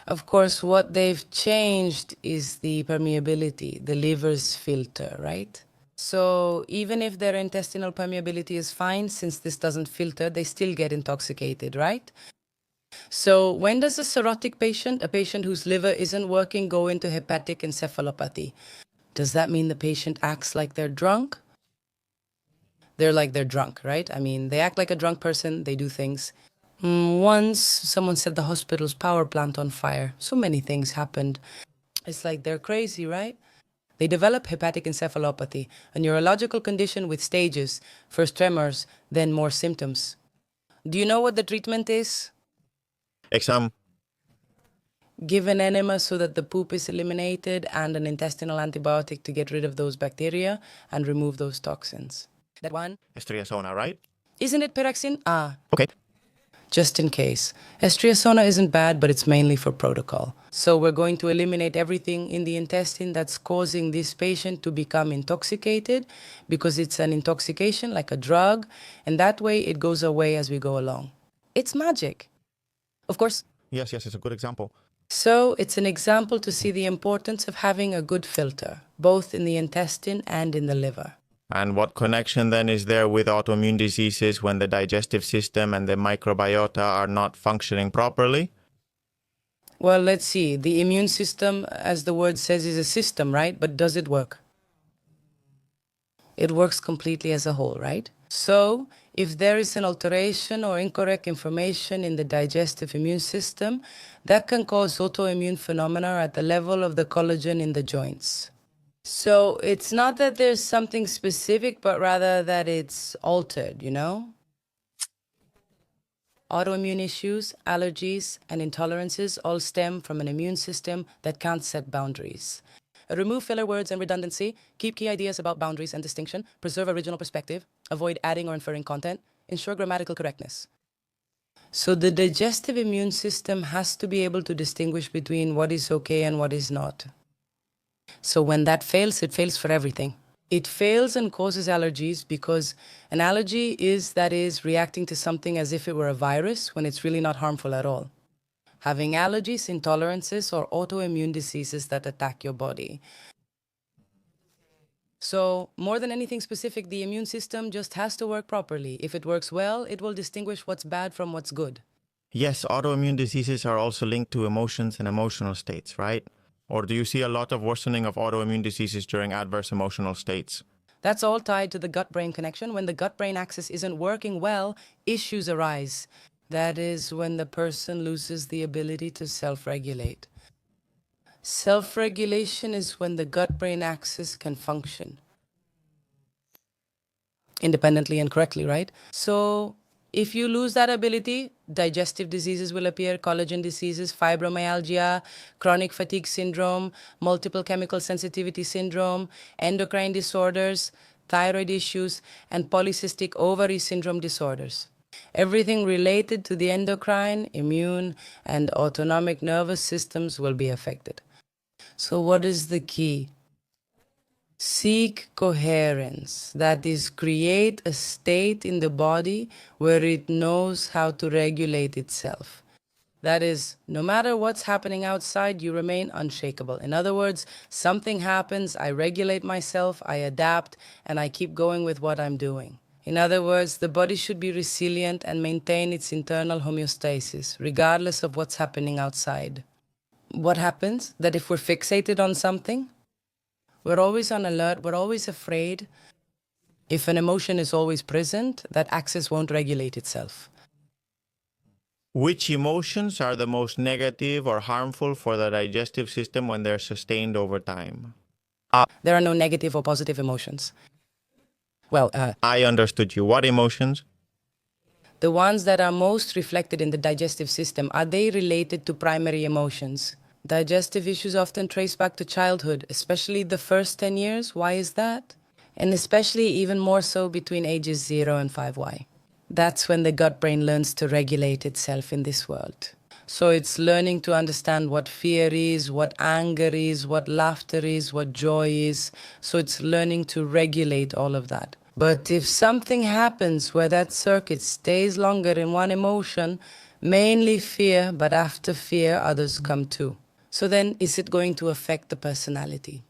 Of course, what they've changed is the permeability, the liver's filter, right? So even if their intestinal permeability is fine, since this doesn't filter, they still get intoxicated, right? So when does a cirrhotic patient, a patient whose liver isn't working, go into hepatic encephalopathy? Does that mean the patient acts like they're drunk? They're drunk, right? I mean, they act like a drunk person, they do things. Once someone set the hospital's power plant on fire. So many things happened. It's like they're crazy, right? They develop hepatic encephalopathy, a neurological condition with stages, first tremors, then more symptoms. Do you know what the treatment is? Exam. Give an enema so that the poop is eliminated and an intestinal antibiotic to get rid of those bacteria and remove those toxins. That one? Estriaceona, right? Isn't it Peraxin? Okay. Just in case. Estriaceona isn't bad, but it's mainly for protocol. So we're going to eliminate everything in the intestine that's causing this patient to become intoxicated, because it's an intoxication like a drug, and that way it goes away as we go along. It's magic. Of course. Yes, it's a good example. So it's an example to see the importance of having a good filter, both in the intestine and in the liver. And what connection then is there with autoimmune diseases when the digestive system and the microbiota are not functioning properly? Well, let's see. The immune system, as the word says, is a system, right? But does it work? It works completely as a whole, right? So if there is an alteration or incorrect information in the digestive immune system, that can cause autoimmune phenomena at the level of the collagen in the joints. So it's not that there's something specific, but rather that it's altered, you know? Autoimmune issues, allergies, and intolerances all stem from an immune system that can't set boundaries. Remove filler words and redundancy, keep key ideas about boundaries and distinction, preserve original perspective, avoid adding or inferring content, ensure grammatical correctness. So the digestive immune system has to be able to distinguish between what is okay and what is not. So when that fails, it fails for everything. It fails and causes allergies because an allergy is reacting to something as if it were a virus when it's really not harmful at all. Having allergies, intolerances, or autoimmune diseases that attack your body. So more than anything specific, the immune system just has to work properly. If it works well, it will distinguish what's bad from what's good. Yes, autoimmune diseases are also linked to emotions and emotional states, right? Or do you see a lot of worsening of autoimmune diseases during adverse emotional states? That's all tied to the gut-brain connection. When the gut-brain axis isn't working well, issues arise. That is when the person loses the ability to self-regulate. Self-regulation is when the gut-brain axis can function independently and correctly, right? So if you lose that ability, digestive diseases will appear, collagen diseases, fibromyalgia, chronic fatigue syndrome, multiple chemical sensitivity syndrome, endocrine disorders, thyroid issues, and polycystic ovary syndrome disorders. Everything related to the endocrine, immune, and autonomic nervous systems will be affected. So what is the key? Seek coherence, that is, create a state in the body where it knows how to regulate itself. That is, no matter what's happening outside, you remain unshakable. In other words, something happens, I regulate myself, I adapt, and I keep going with what I'm doing. In other words, the body should be resilient and maintain its internal homeostasis, regardless of what's happening outside. What happens? That if we're fixated on something, we're always on alert, we're always afraid. If an emotion is always present, that axis won't regulate itself. Which emotions are the most negative or harmful for the digestive system when they're sustained over time? There are no negative or positive emotions. Well, I understood you. What emotions? the ones that are most reflected in the digestive system, are they related to primary emotions? Digestive issues often trace back to childhood, especially the first 10 years. Why is that? And especially even more so between ages 0 and 5. Why? That's when the gut-brain learns to regulate itself in this world. So it's learning to understand what fear is, what anger is, what laughter is, what joy is. So it's learning to regulate all of that. But if something happens where that circuit stays longer in one emotion, mainly fear, but after fear, others come too. So then, is it going to affect the personality?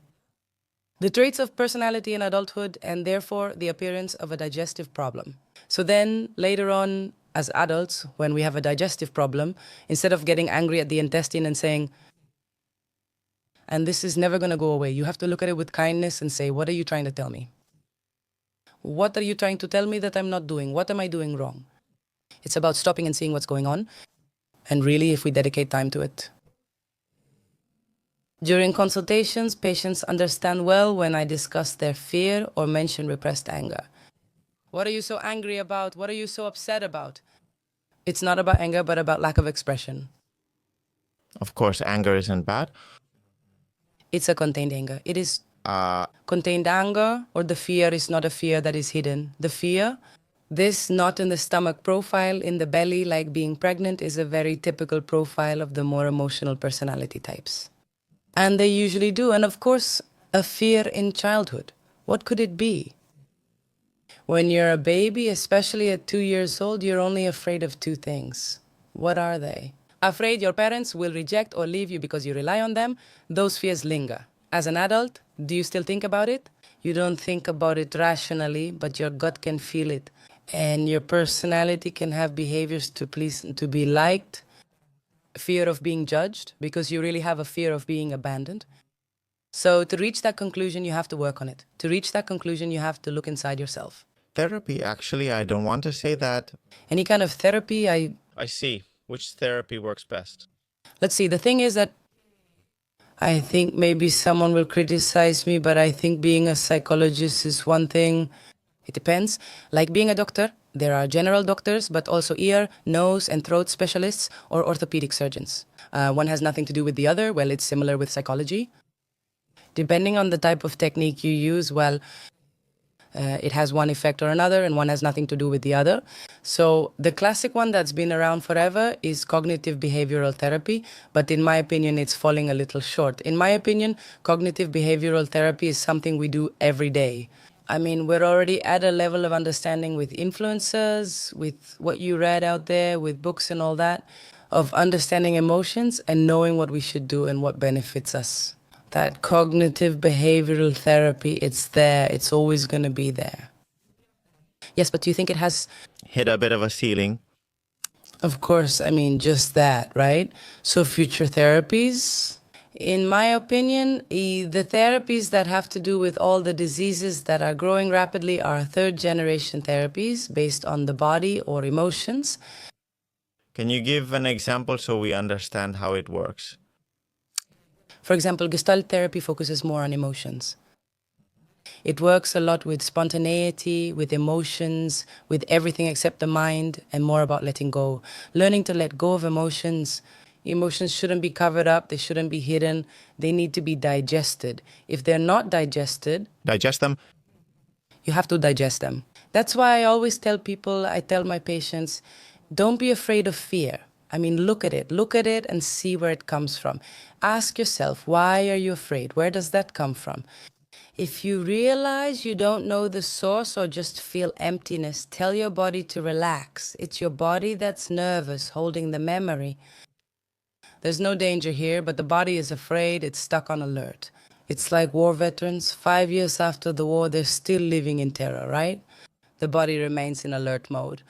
The traits of personality in adulthood, and therefore the appearance of a digestive problem. So then, later on, as adults, when we have a digestive problem, instead of getting angry at the intestine and saying, and this is never going to go away, you have to look at it with kindness and say, what are you trying to tell me? What are you trying to tell me that I'm not doing? What am I doing wrong? It's about stopping and seeing what's going on, and really, if we dedicate time to it. During consultations, patients understand well when I discuss their fear or mention repressed anger. What are you so angry about? What are you so upset about? It's not about anger, but about lack of expression. Of course, anger isn't bad. It's a contained anger. It is contained anger, or the fear is not a fear that is hidden. The fear, this knot in the stomach profile, in the belly, like being pregnant, is a very typical profile of the more emotional personality types. And they usually do. And of course, a fear in childhood. What could it be? When you're a baby, especially at 2 years old, you're only afraid of two things. What are they? Afraid your parents will reject or leave you because you rely on them. Those fears linger. As an adult, do you still think about it? You don't think about it rationally, but your gut can feel it. And your personality can have behaviors to please, to be liked, fear of being judged, because you really have a fear of being abandoned. So to reach that conclusion, you have to work on it. To reach that conclusion, you have to look inside yourself. Therapy, actually, I don't want to say that. Any kind of therapy, I see. Which therapy works best? let's see, the thing is that I think maybe someone will criticize me, but I think being a psychologist is one thing. It depends. Like being a doctor, there are general doctors, but also ear, nose, and throat specialists or orthopedic surgeons. One has nothing to do with the other. Well, it's similar with psychology. Depending on the type of technique you use, well, it has one effect or another, and one has nothing to do with the other. So the classic one that's been around forever is cognitive behavioral therapy, but in my opinion, it's falling a little short. In my opinion, cognitive behavioral therapy is something we do every day. I mean, we're already at a level of understanding with influencers, with what you read out there, with books and all that, of understanding emotions and knowing what we should do and what benefits us. That cognitive behavioral therapy, it's there. It's always going to be there. Yes, but do you think it has... Hit a bit of a ceiling. Of course, I mean, just that, right? So future therapies, in my opinion, the therapies that have to do with all the diseases that are growing rapidly are third-generation therapies based on the body or emotions. Can you give an example so we understand how it works? For example, Gestalt therapy focuses more on emotions. It works a lot with spontaneity, with emotions, with everything except the mind, and more about letting go. Learning to let go of emotions. Emotions shouldn't be covered up, they shouldn't be hidden, they need to be digested. If they're not digested... Digest them? You have to digest them. That's why I always tell people, I tell my patients, don't be afraid of fear. I mean, look at it and see where it comes from. Ask yourself, why are you afraid? Where does that come from? If you realize you don't know the source or just feel emptiness, tell your body to relax. It's your body that's nervous, holding the memory. There's no danger here, but the body is afraid, it's stuck on alert. It's like war veterans. 5 years after the war, they're still living in terror, right? The body remains in alert mode.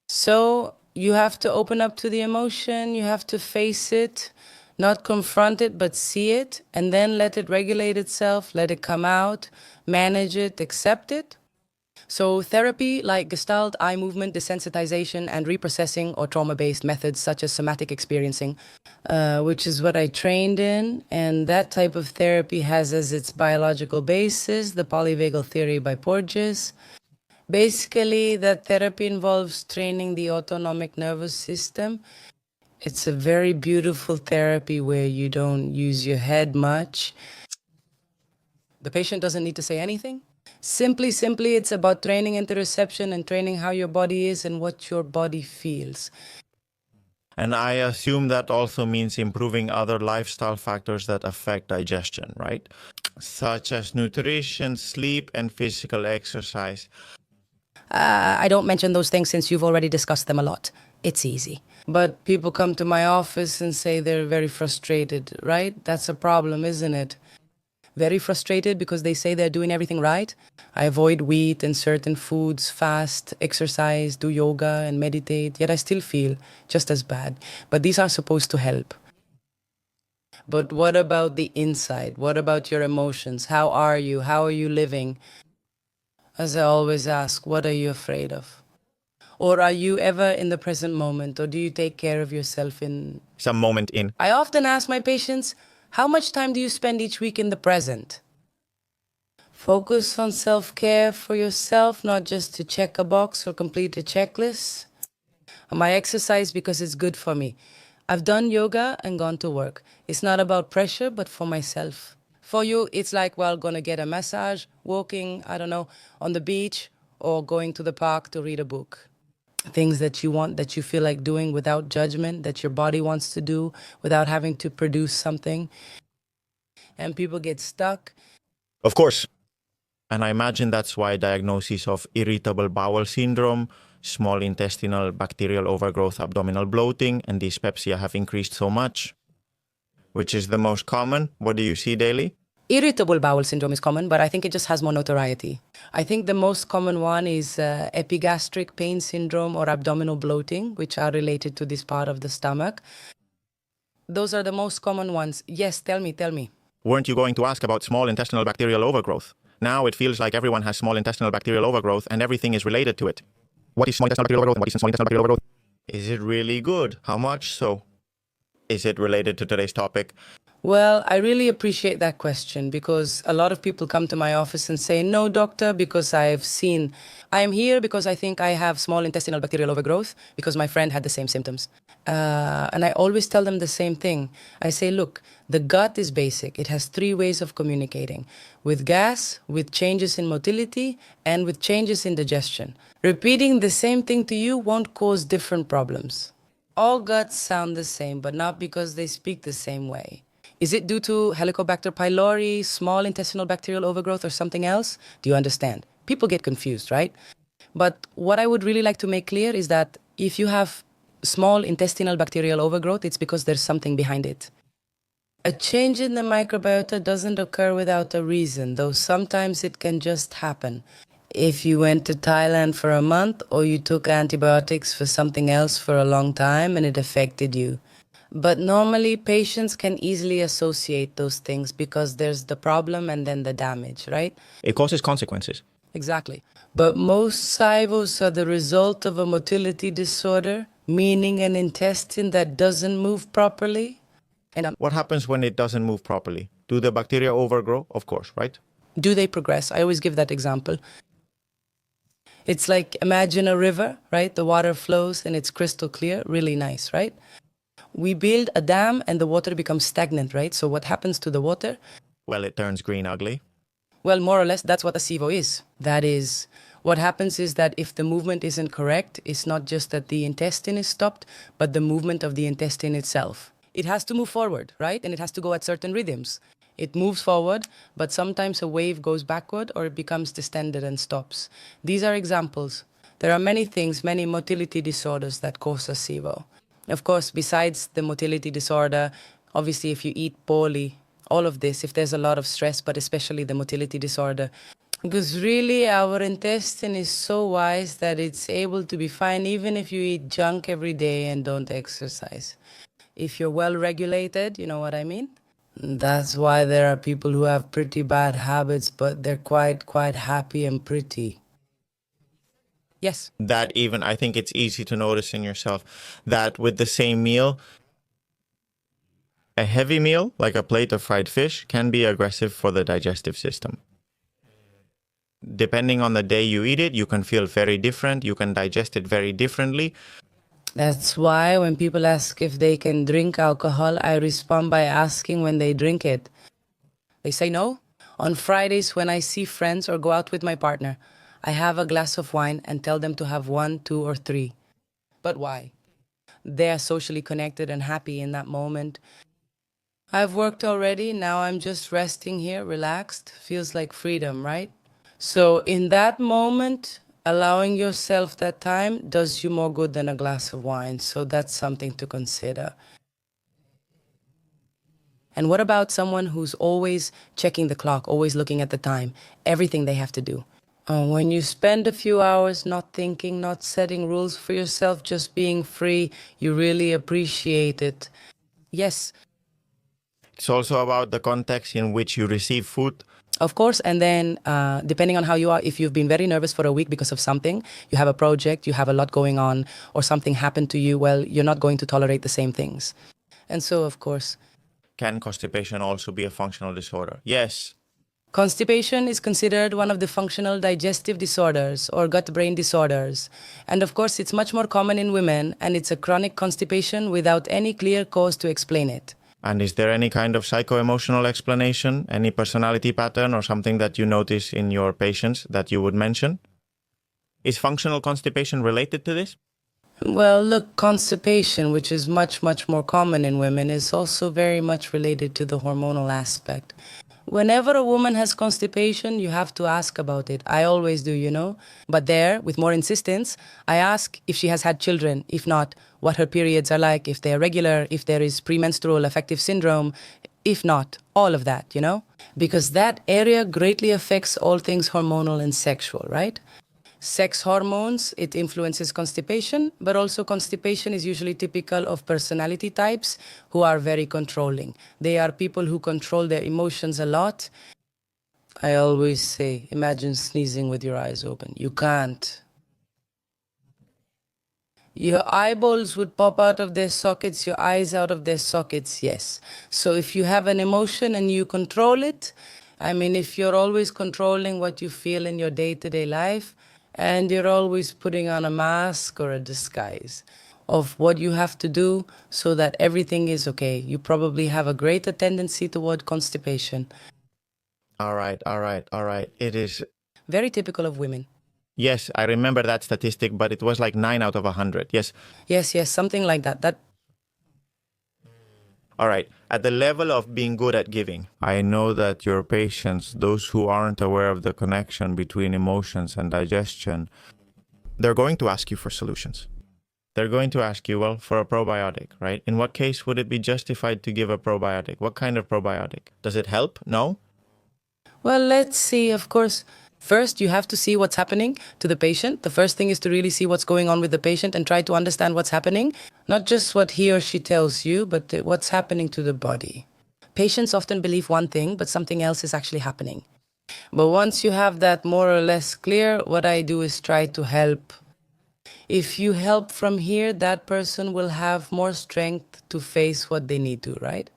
So you have to open up to the emotion, you have to face it, not confront it, but see it, and then let it regulate itself, let it come out, manage it, accept it. So therapy like Gestalt, eye movement, desensitization, and reprocessing or trauma-based methods such as somatic experiencing, which is what I trained in, and that type of therapy has as its biological basis the polyvagal theory by Porges. Basically, that therapy involves training the autonomic nervous system. It's a very beautiful therapy where you don't use your head much. The patient doesn't need to say anything. Simply, it's about training interoception and training how your body is and what your body feels. And I assume that also means improving other lifestyle factors that affect digestion, right? Such as nutrition, sleep, and physical exercise. I don't mention those things since you've already discussed them a lot. It's easy. But people come to my office and say they're very frustrated, right? That's a problem, isn't it? Very frustrated because they say they're doing everything right. I avoid wheat and certain foods, fast, exercise, do yoga, and meditate, yet I still feel just as bad. But these are supposed to help. But what about the inside? What about your emotions? How are you? How are you living? As I always ask, what are you afraid of? Or are you ever in the present moment? Or do you take care of yourself in Some moment in. I often ask my patients, how much time do you spend each week in the present? Focus on self-care for yourself, not just to check a box or complete a checklist. I exercise because it's good for me. I've done yoga and gone to work. It's not about pressure, but for myself. For you, it's like, well, gonna get a massage, walking, I don't know, on the beach, or going to the park to read a book. Things that you want, that you feel like doing without judgment, that your body wants to do without having to produce something. And people get stuck. Of course. And I imagine that's why diagnoses of irritable bowel syndrome, small intestinal bacterial overgrowth, abdominal bloating, and dyspepsia have increased so much. Which is the most common? What do you see daily? Irritable bowel syndrome is common, but I think it just has more notoriety. I think the most common one is epigastric pain syndrome or abdominal bloating, which are related to this part of the stomach. Those are the most common ones. Yes, tell me. Weren't you going to ask about small intestinal bacterial overgrowth? Now it feels like everyone has small intestinal bacterial overgrowth and everything is related to it. What is small intestinal bacterial overgrowth and what isn't small intestinal bacterial overgrowth? Is it really good? How much so? Is it related to today's topic? Well, I really appreciate that question because a lot of people come to my office and say, no, doctor, because I'm here because I think I have small intestinal bacterial overgrowth because my friend had the same symptoms. And I always tell them the same thing. I say, look, the gut is basic. It has 3 ways of communicating: with gas, with changes in motility, and with changes in digestion. Repeating the same thing to you won't cause different problems. All guts sound the same, but not because they speak the same way. Is it due to Helicobacter pylori, small intestinal bacterial overgrowth, or something else? Do you understand? People get confused, right? But what I would really like to make clear is that if you have small intestinal bacterial overgrowth, it's because there's something behind it. A change in the microbiota doesn't occur without a reason, though sometimes it can just happen. If you went to Thailand for a month or you took antibiotics for something else for a long time and it affected you. But normally patients can easily associate those things because there's the problem and then the damage, right? It causes consequences. Exactly. But most SIBOs are the result of a motility disorder, meaning an intestine that doesn't move properly. And What happens when it doesn't move properly? Do the bacteria overgrow? Of course, right? do they progress? I always give that example. It's like, imagine a river, right? The water flows and it's crystal clear, really nice, right? We build a dam and the water becomes stagnant, right? So what happens to the water? Well, it turns green ugly. Well, more or less, that's what a SIBO is. That is, what happens is that if the movement isn't correct, it's not just that the intestine is stopped, but the movement of the intestine itself. It has to move forward, right? And it has to go at certain rhythms. It moves forward, but sometimes a wave goes backward or it becomes distended and stops. These are examples. There are many things, many motility disorders that cause a SIBO. Of course, besides the motility disorder, obviously if you eat poorly, all of this, if there's a lot of stress, but especially the motility disorder. Because really our intestine is so wise that it's able to be fine even if you eat junk every day and don't exercise. If you're well regulated, you know what I mean? That's why there are people who have pretty bad habits, but they're quite happy and pretty. Yes. That even, I think it's easy to notice in yourself that with the same meal, a heavy meal, like a plate of fried fish, can be aggressive for the digestive system. Depending on the day you eat it, you can feel very different. You can digest it very differently. That's why when people ask if they can drink alcohol, I respond by asking when they drink it. They say no. On Fridays, when I see friends or go out with my partner, I have a glass of wine and tell them to have 1, 2, or 3. But why? they're socially connected and happy in that moment. I've worked already. Now I'm just resting here, relaxed. Feels like freedom, right? So in that moment, allowing yourself that time does you more good than a glass of wine. So that's something to consider. And what about someone who's always checking the clock, always looking at the time, everything they have to do? When you spend a few hours not thinking, not setting rules for yourself, just being free, you really appreciate it. Yes, It's also about the context in which you receive food. of course. And then depending on how you are, if you've been very nervous for a week because of something, you have a project, you have a lot going on, or something happened to you, well, you're not going to tolerate the same things. And so, of course, Can constipation also be a functional disorder? Yes. constipation is considered one of the functional digestive disorders or gut-brain disorders. And of course, it's much more common in women, and it's a chronic constipation without any clear cause to explain it. And is there any kind of psycho-emotional explanation, any personality pattern or something that you notice in your patients that you would mention? Is functional constipation related to this? Well, look, constipation, which is much, much more common in women, is also very much related to the hormonal aspect. Whenever a woman has constipation, you have to ask about it. I always do, you know. But there, with more insistence, I ask if she has had children. If not, what her periods are like, if they're regular, if there is premenstrual affective syndrome. If not, all of that, you know. Because that area greatly affects all things hormonal and sexual, right? Sex hormones, it influences constipation, but also constipation is usually typical of personality types who are very controlling. They are people who control their emotions a lot. I always say, imagine sneezing with your eyes open. You can't. Your eyeballs would pop out of their sockets, your eyes out of their sockets, yes. So if you have an emotion and you control it, I mean, if you're always controlling what you feel in your day-to-day life, and you're always putting on a mask or a disguise of what you have to do so that everything is okay, you probably have a greater tendency toward constipation. All right. It is. Very typical of women. Yes, I remember that statistic, but it was like 9 out of 100. Yes. Yes, something like that. All right. At the level of being good at giving, I know that your patients, those who aren't aware of the connection between emotions and digestion, they're going to ask you for solutions. They're going to ask you, well, for a probiotic, right? In what case would it be justified to give a probiotic? What kind of probiotic? Does it help? No? Well, let's see, of course. First, you have to see what's happening to the patient. The first thing is to really see what's going on with the patient and try to understand what's happening. Not just what he or she tells you, but what's happening to the body. Patients often believe one thing, but something else is actually happening. But once you have that more or less clear, what I do is try to help. If you help from here, that person will have more strength to face what they need to, right?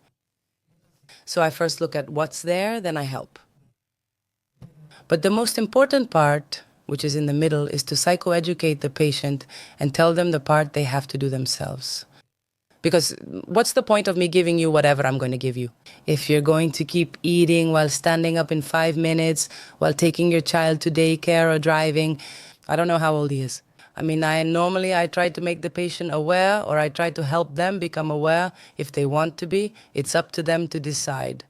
So I first look at what's there, then I help. But the most important part, which is in the middle, is to psychoeducate the patient and tell them the part they have to do themselves. Because what's the point of me giving you whatever I'm going to give you? If you're going to keep eating while standing up in 5 minutes, while taking your child to daycare or driving, I don't know how old he is. I mean, I try to make the patient aware, or I try to help them become aware if they want to be. It's up to them to decide.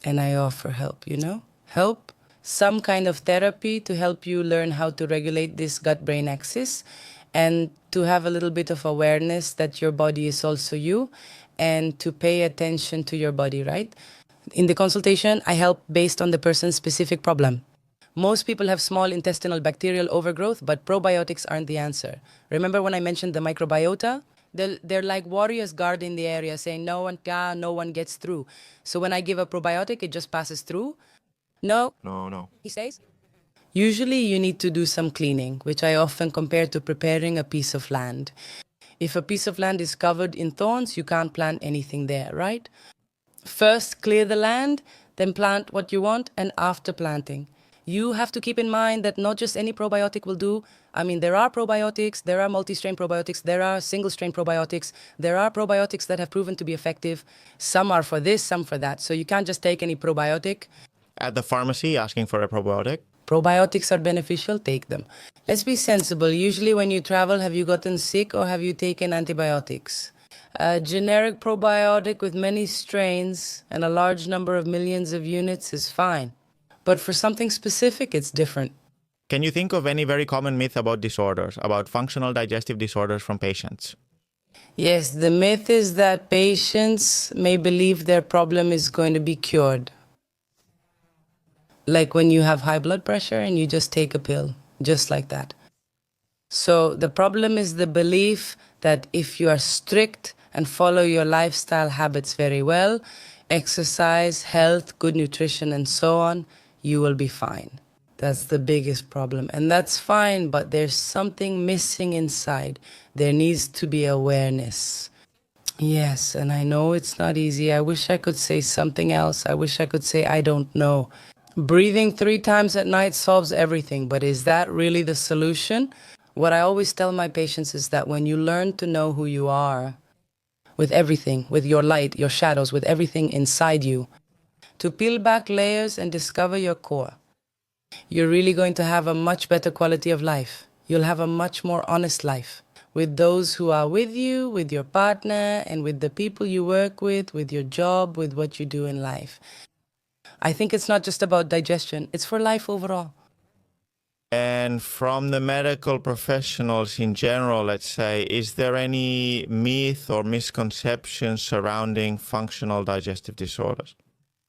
And I offer help, you know? Help. Some kind of therapy to help you learn how to regulate this gut-brain axis and to have a little bit of awareness that your body is also you and to pay attention to your body, right? In the consultation, I help based on the person's specific problem. Most people have small intestinal bacterial overgrowth, but probiotics aren't the answer. Remember when I mentioned the microbiota? They're like warriors guarding the area saying no one gets through. So when I give a probiotic, it just passes through. No, he says. Usually you need to do some cleaning, which I often compare to preparing a piece of land. If a piece of land is covered in thorns, you can't plant anything there, right? First clear the land, then plant what you want, and after planting. You have to keep in mind that not just any probiotic will do. I mean, there are probiotics, there are multi-strain probiotics, there are single-strain probiotics, there are probiotics that have proven to be effective. Some are for this, some for that. So you can't just take any probiotic. At the pharmacy asking for a probiotic? Probiotics are beneficial, take them. Let's be sensible. Usually when you travel, have you gotten sick or have you taken antibiotics? A generic probiotic with many strains and a large number of millions of units is fine. But for something specific, it's different. Can you think of any very common myth about disorders, about functional digestive disorders from patients? Yes, the myth is that patients may believe their problem is going to be cured. Like when you have high blood pressure and you just take a pill, just like that. So the problem is the belief that if you are strict and follow your lifestyle habits very well, exercise, health, good nutrition, and so on, you will be fine. That's the biggest problem. And that's fine, but there's something missing inside. There needs to be awareness. Yes, and I know it's not easy. I wish I could say something else. I wish I could say I don't know. Breathing 3 times at night solves everything, but is that really the solution? What I always tell my patients is that when you learn to know who you are, with everything, with your light, your shadows, with everything inside you, to peel back layers and discover your core, you're really going to have a much better quality of life. You'll have a much more honest life with those who are with you, with your partner, and with the people you work with your job, with what you do in life. I think it's not just about digestion, it's for life overall. And from the medical professionals in general, let's say, is there any myth or misconception surrounding functional digestive disorders?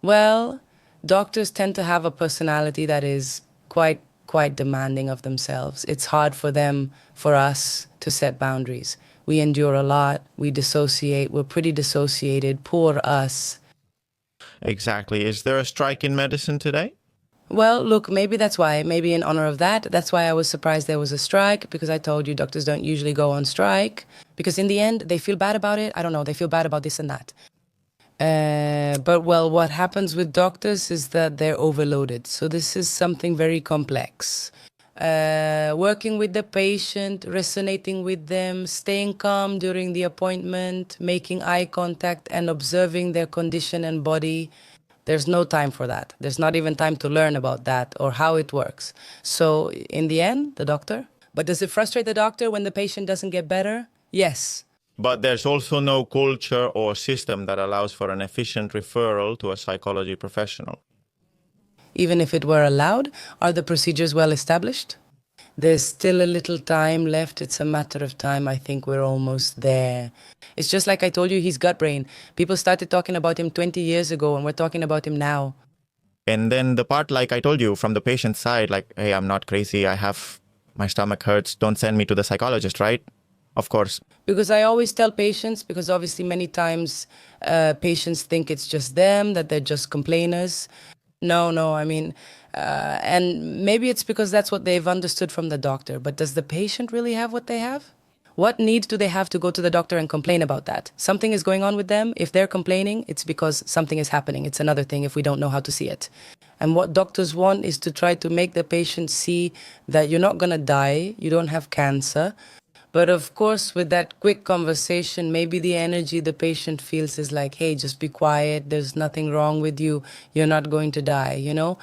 Well, doctors tend to have a personality that is quite demanding of themselves. It's hard for us to set boundaries. We endure a lot, we dissociate, we're pretty dissociated, poor us. Exactly. Is there a strike in medicine today? Well, look, maybe that's why, maybe in honor of that's why I was surprised there was a strike, because I told you doctors don't usually go on strike, because in the end, they feel bad about it. I don't know, they feel bad about this and that. But well, what happens with doctors is that they're overloaded. So this is something very complex. Working with the patient, resonating with them, staying calm during the appointment, making eye contact and observing their condition and body. There's no time for that. There's not even time to learn about that or how it works. So in the end, the doctor. But does it frustrate the doctor when the patient doesn't get better? Yes. But there's also no culture or system that allows for an efficient referral to a psychology professional. Even if it were allowed, are the procedures well established? There's still a little time left. It's a matter of time. I think we're almost there. It's just like I told you, he's gut brain. People started talking about him 20 years ago, and we're talking about him now. And then the part, like I told you, from the patient's side, like, hey, I'm not crazy. My stomach hurts. Don't send me to the psychologist, right? Of course. Because I always tell patients, because obviously many times patients think it's just them, that they're just complainers. No, I mean, and maybe it's because that's what they've understood from the doctor. But does the patient really have what they have? What need do they have to go to the doctor and complain about that? Something is going on with them. If they're complaining, it's because something is happening. It's another thing if we don't know how to see it. And what doctors want is to try to make the patient see that you're not going to die, you don't have cancer. But of course, with that quick conversation, maybe the energy the patient feels is like, hey, just be quiet. There's nothing wrong with you. You're not going to die, you know?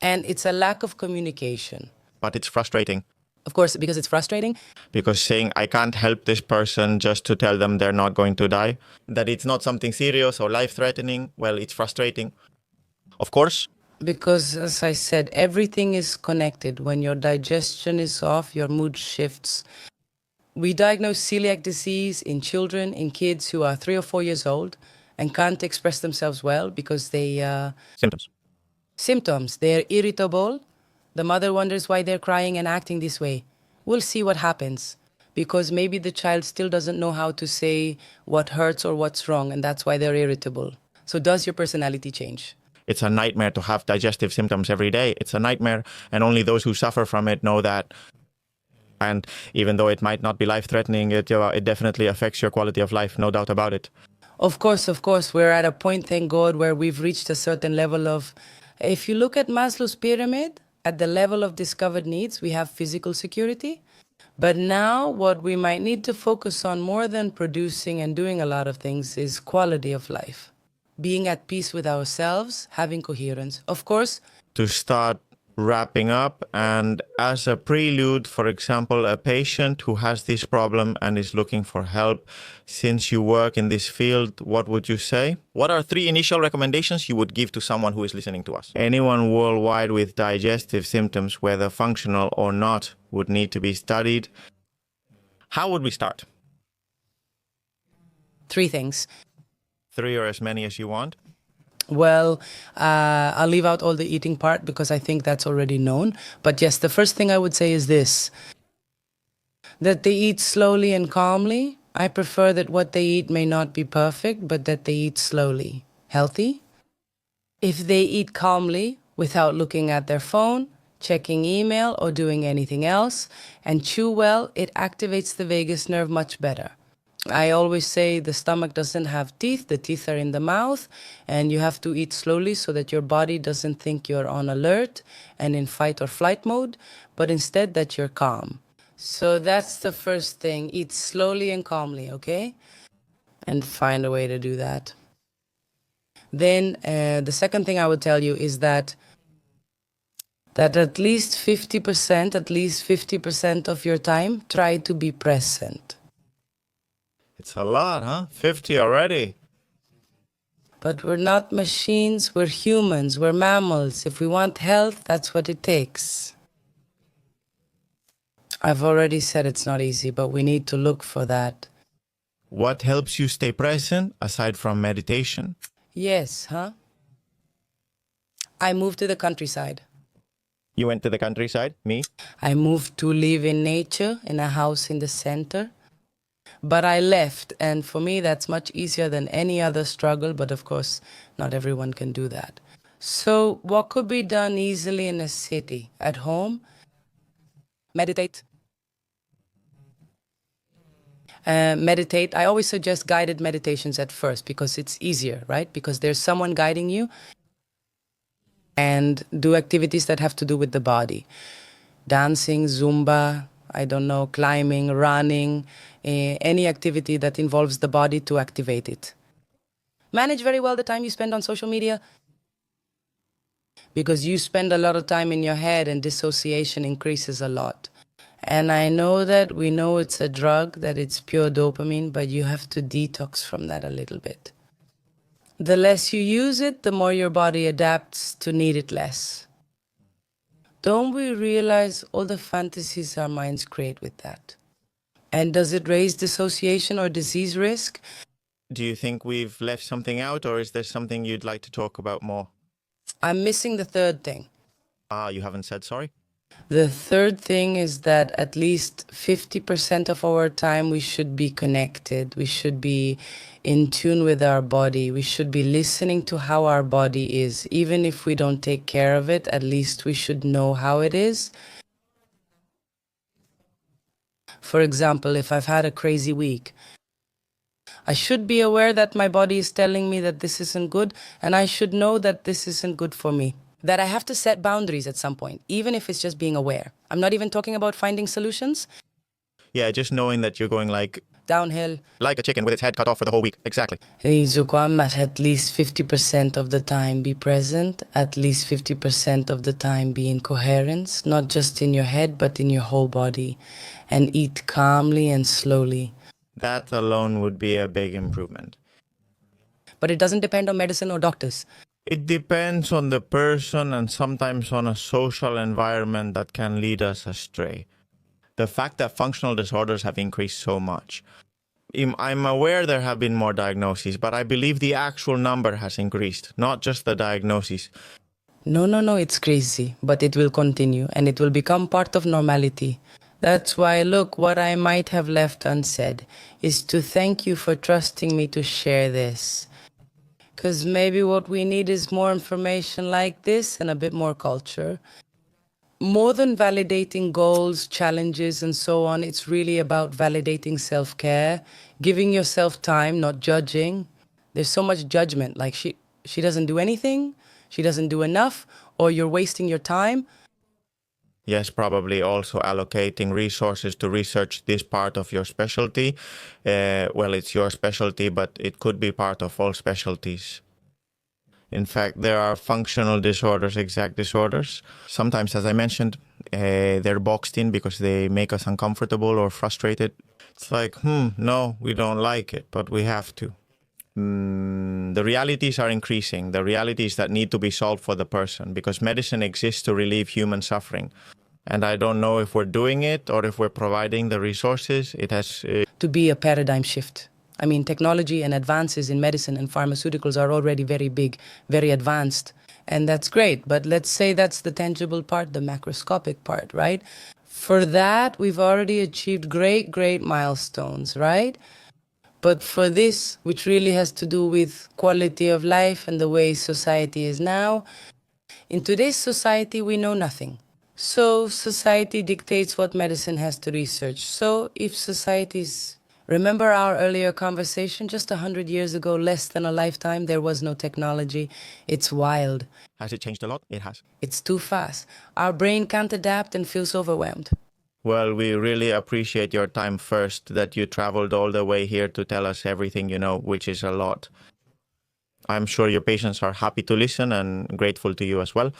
And it's a lack of communication. But it's frustrating. Of course, because it's frustrating. Because saying, I can't help this person just to tell them they're not going to die, that it's not something serious or life-threatening, well, it's frustrating. Of course. Because, as I said, everything is connected. When your digestion is off, your mood shifts. We diagnose celiac disease in children, in kids who are 3 or 4 years old and can't express themselves well because they... Symptoms. They're irritable. The mother wonders why they're crying and acting this way. We'll see what happens, because maybe the child still doesn't know how to say what hurts or what's wrong, and that's why they're irritable. So does your personality change? It's a nightmare to have digestive symptoms every day. It's a nightmare, and only those who suffer from it know that. And even though it might not be life-threatening, it definitely affects your quality of life, no doubt about it. Of course. We're at a point, thank God, where we've reached a certain level of... If you look at Maslow's pyramid, at the level of discovered needs, we have physical security. But now what we might need to focus on more than producing and doing a lot of things is quality of life. Being at peace with ourselves, having coherence. Of course, to start Wrapping up, and as a prelude, for example, a patient who has this problem and is looking for help, since you work in this field, what would you say? What are 3 initial recommendations you would give to someone who is listening to us? Anyone worldwide with digestive symptoms, whether functional or not, would need to be studied. How would we start? 3 things. 3 or as many as you want. Well, I'll leave out all the eating part because I think that's already known. But yes, the first thing I would say is this, that they eat slowly and calmly. I prefer that what they eat may not be perfect, but that they eat slowly. Healthy. If they eat calmly without looking at their phone, checking email, or doing anything else, and chew well, it activates the vagus nerve much better. I always say the stomach doesn't have teeth, the teeth are in the mouth, and you have to eat slowly so that your body doesn't think you're on alert and in fight or flight mode, but instead that you're calm. So that's the first thing, eat slowly and calmly, okay? And find a way to do that. Then the second thing I would tell you is that at least 50% of your time, try to be present. It's a lot, huh? 50 already. But we're not machines, we're humans, we're mammals. If we want health, that's what it takes. I've already said it's not easy, but we need to look for that. What helps you stay present aside from meditation? Yes, huh? I moved to the countryside. You went to the countryside? Me? I moved to live in nature, in a house in the center. But I left, and for me that's much easier than any other struggle, but of course not everyone can do that. So what could be done easily in a city? At home? Meditate. Meditate. I always suggest guided meditations at first because it's easier, right? Because there's someone guiding you. And do activities that have to do with the body. Dancing, Zumba, I don't know, climbing, running, any activity that involves the body to activate it. Manage very well the time you spend on social media because you spend a lot of time in your head and dissociation increases a lot. And I know that we know it's a drug, that it's pure dopamine, but you have to detox from that a little bit. The less you use it, the more your body adapts to need it less. Don't we realize all the fantasies our minds create with that? And does it raise dissociation or disease risk? Do you think we've left something out, or is there something you'd like to talk about more? I'm missing the third thing. You haven't said sorry? The third thing is that at least 50% of our time we should be connected. We should be in tune with our body. We should be listening to how our body is. Even if we don't take care of it, at least we should know how it is. For example, if I've had a crazy week, I should be aware that my body is telling me that this isn't good, and I should know that this isn't good for me. That I have to set boundaries at some point, even if it's just being aware. I'm not even talking about finding solutions. Yeah, just knowing that you're going like downhill. Like a chicken with its head cut off for the whole week. Exactly. At least 50% of the time be present, at least 50% of the time be in coherence, not just in your head, but in your whole body. And eat calmly and slowly. That alone would be a big improvement. But it doesn't depend on medicine or doctors. It depends on the person and sometimes on a social environment that can lead us astray. The fact that functional disorders have increased so much. I'm aware there have been more diagnoses, but I believe the actual number has increased, not just the diagnoses. No, it's crazy, but it will continue and it will become part of normality. That's why, look, what I might have left unsaid is to thank you for trusting me to share this. Because maybe what we need is more information like this and a bit more culture. More than validating goals, challenges, and so on, it's really about validating self-care, giving yourself time, not judging. There's so much judgment, like she doesn't do anything, she doesn't do enough, or you're wasting your time. Yes, probably also allocating resources to research this part of your specialty. Well, it's your specialty, but it could be part of all specialties. In fact, there are functional disorders, exact disorders. Sometimes, as I mentioned, they're boxed in because they make us uncomfortable or frustrated. It's like, no, we don't like it, but we have to. The realities are increasing, the realities that need to be solved for the person, because medicine exists to relieve human suffering. And I don't know if we're doing it or if we're providing the resources. It has to be a paradigm shift. I mean, technology and advances in medicine and pharmaceuticals are already very big, very advanced, and that's great. But let's say that's the tangible part, the macroscopic part, right? For that, we've already achieved great, great milestones, right? But for this, which really has to do with quality of life and the way society is now, in today's society, we know nothing. So society dictates what medicine has to research. So if societies... Remember our earlier conversation? Just 100 years ago, less than a lifetime, there was no technology. It's wild. Has it changed a lot? It has. It's too fast. Our brain can't adapt and feels overwhelmed. Well, we really appreciate your time first, that you traveled all the way here to tell us everything you know, which is a lot. I'm sure your patients are happy to listen and grateful to you as well.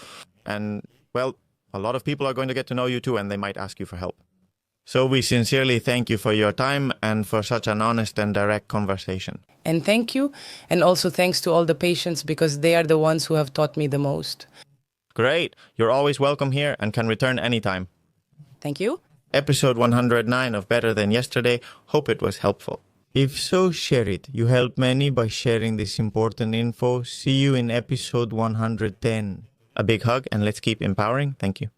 And, well, a lot of people are going to get to know you too, and they might ask you for help. So we sincerely thank you for your time and for such an honest and direct conversation. And thank you. And also thanks to all the patients, because they are the ones who have taught me the most. Great. You're always welcome here and can return anytime. Thank you. Episode 109 of Better Than Yesterday. Hope it was helpful. If so, share it. You help many by sharing this important info. See you in episode 110. A big hug and let's keep empowering. Thank you.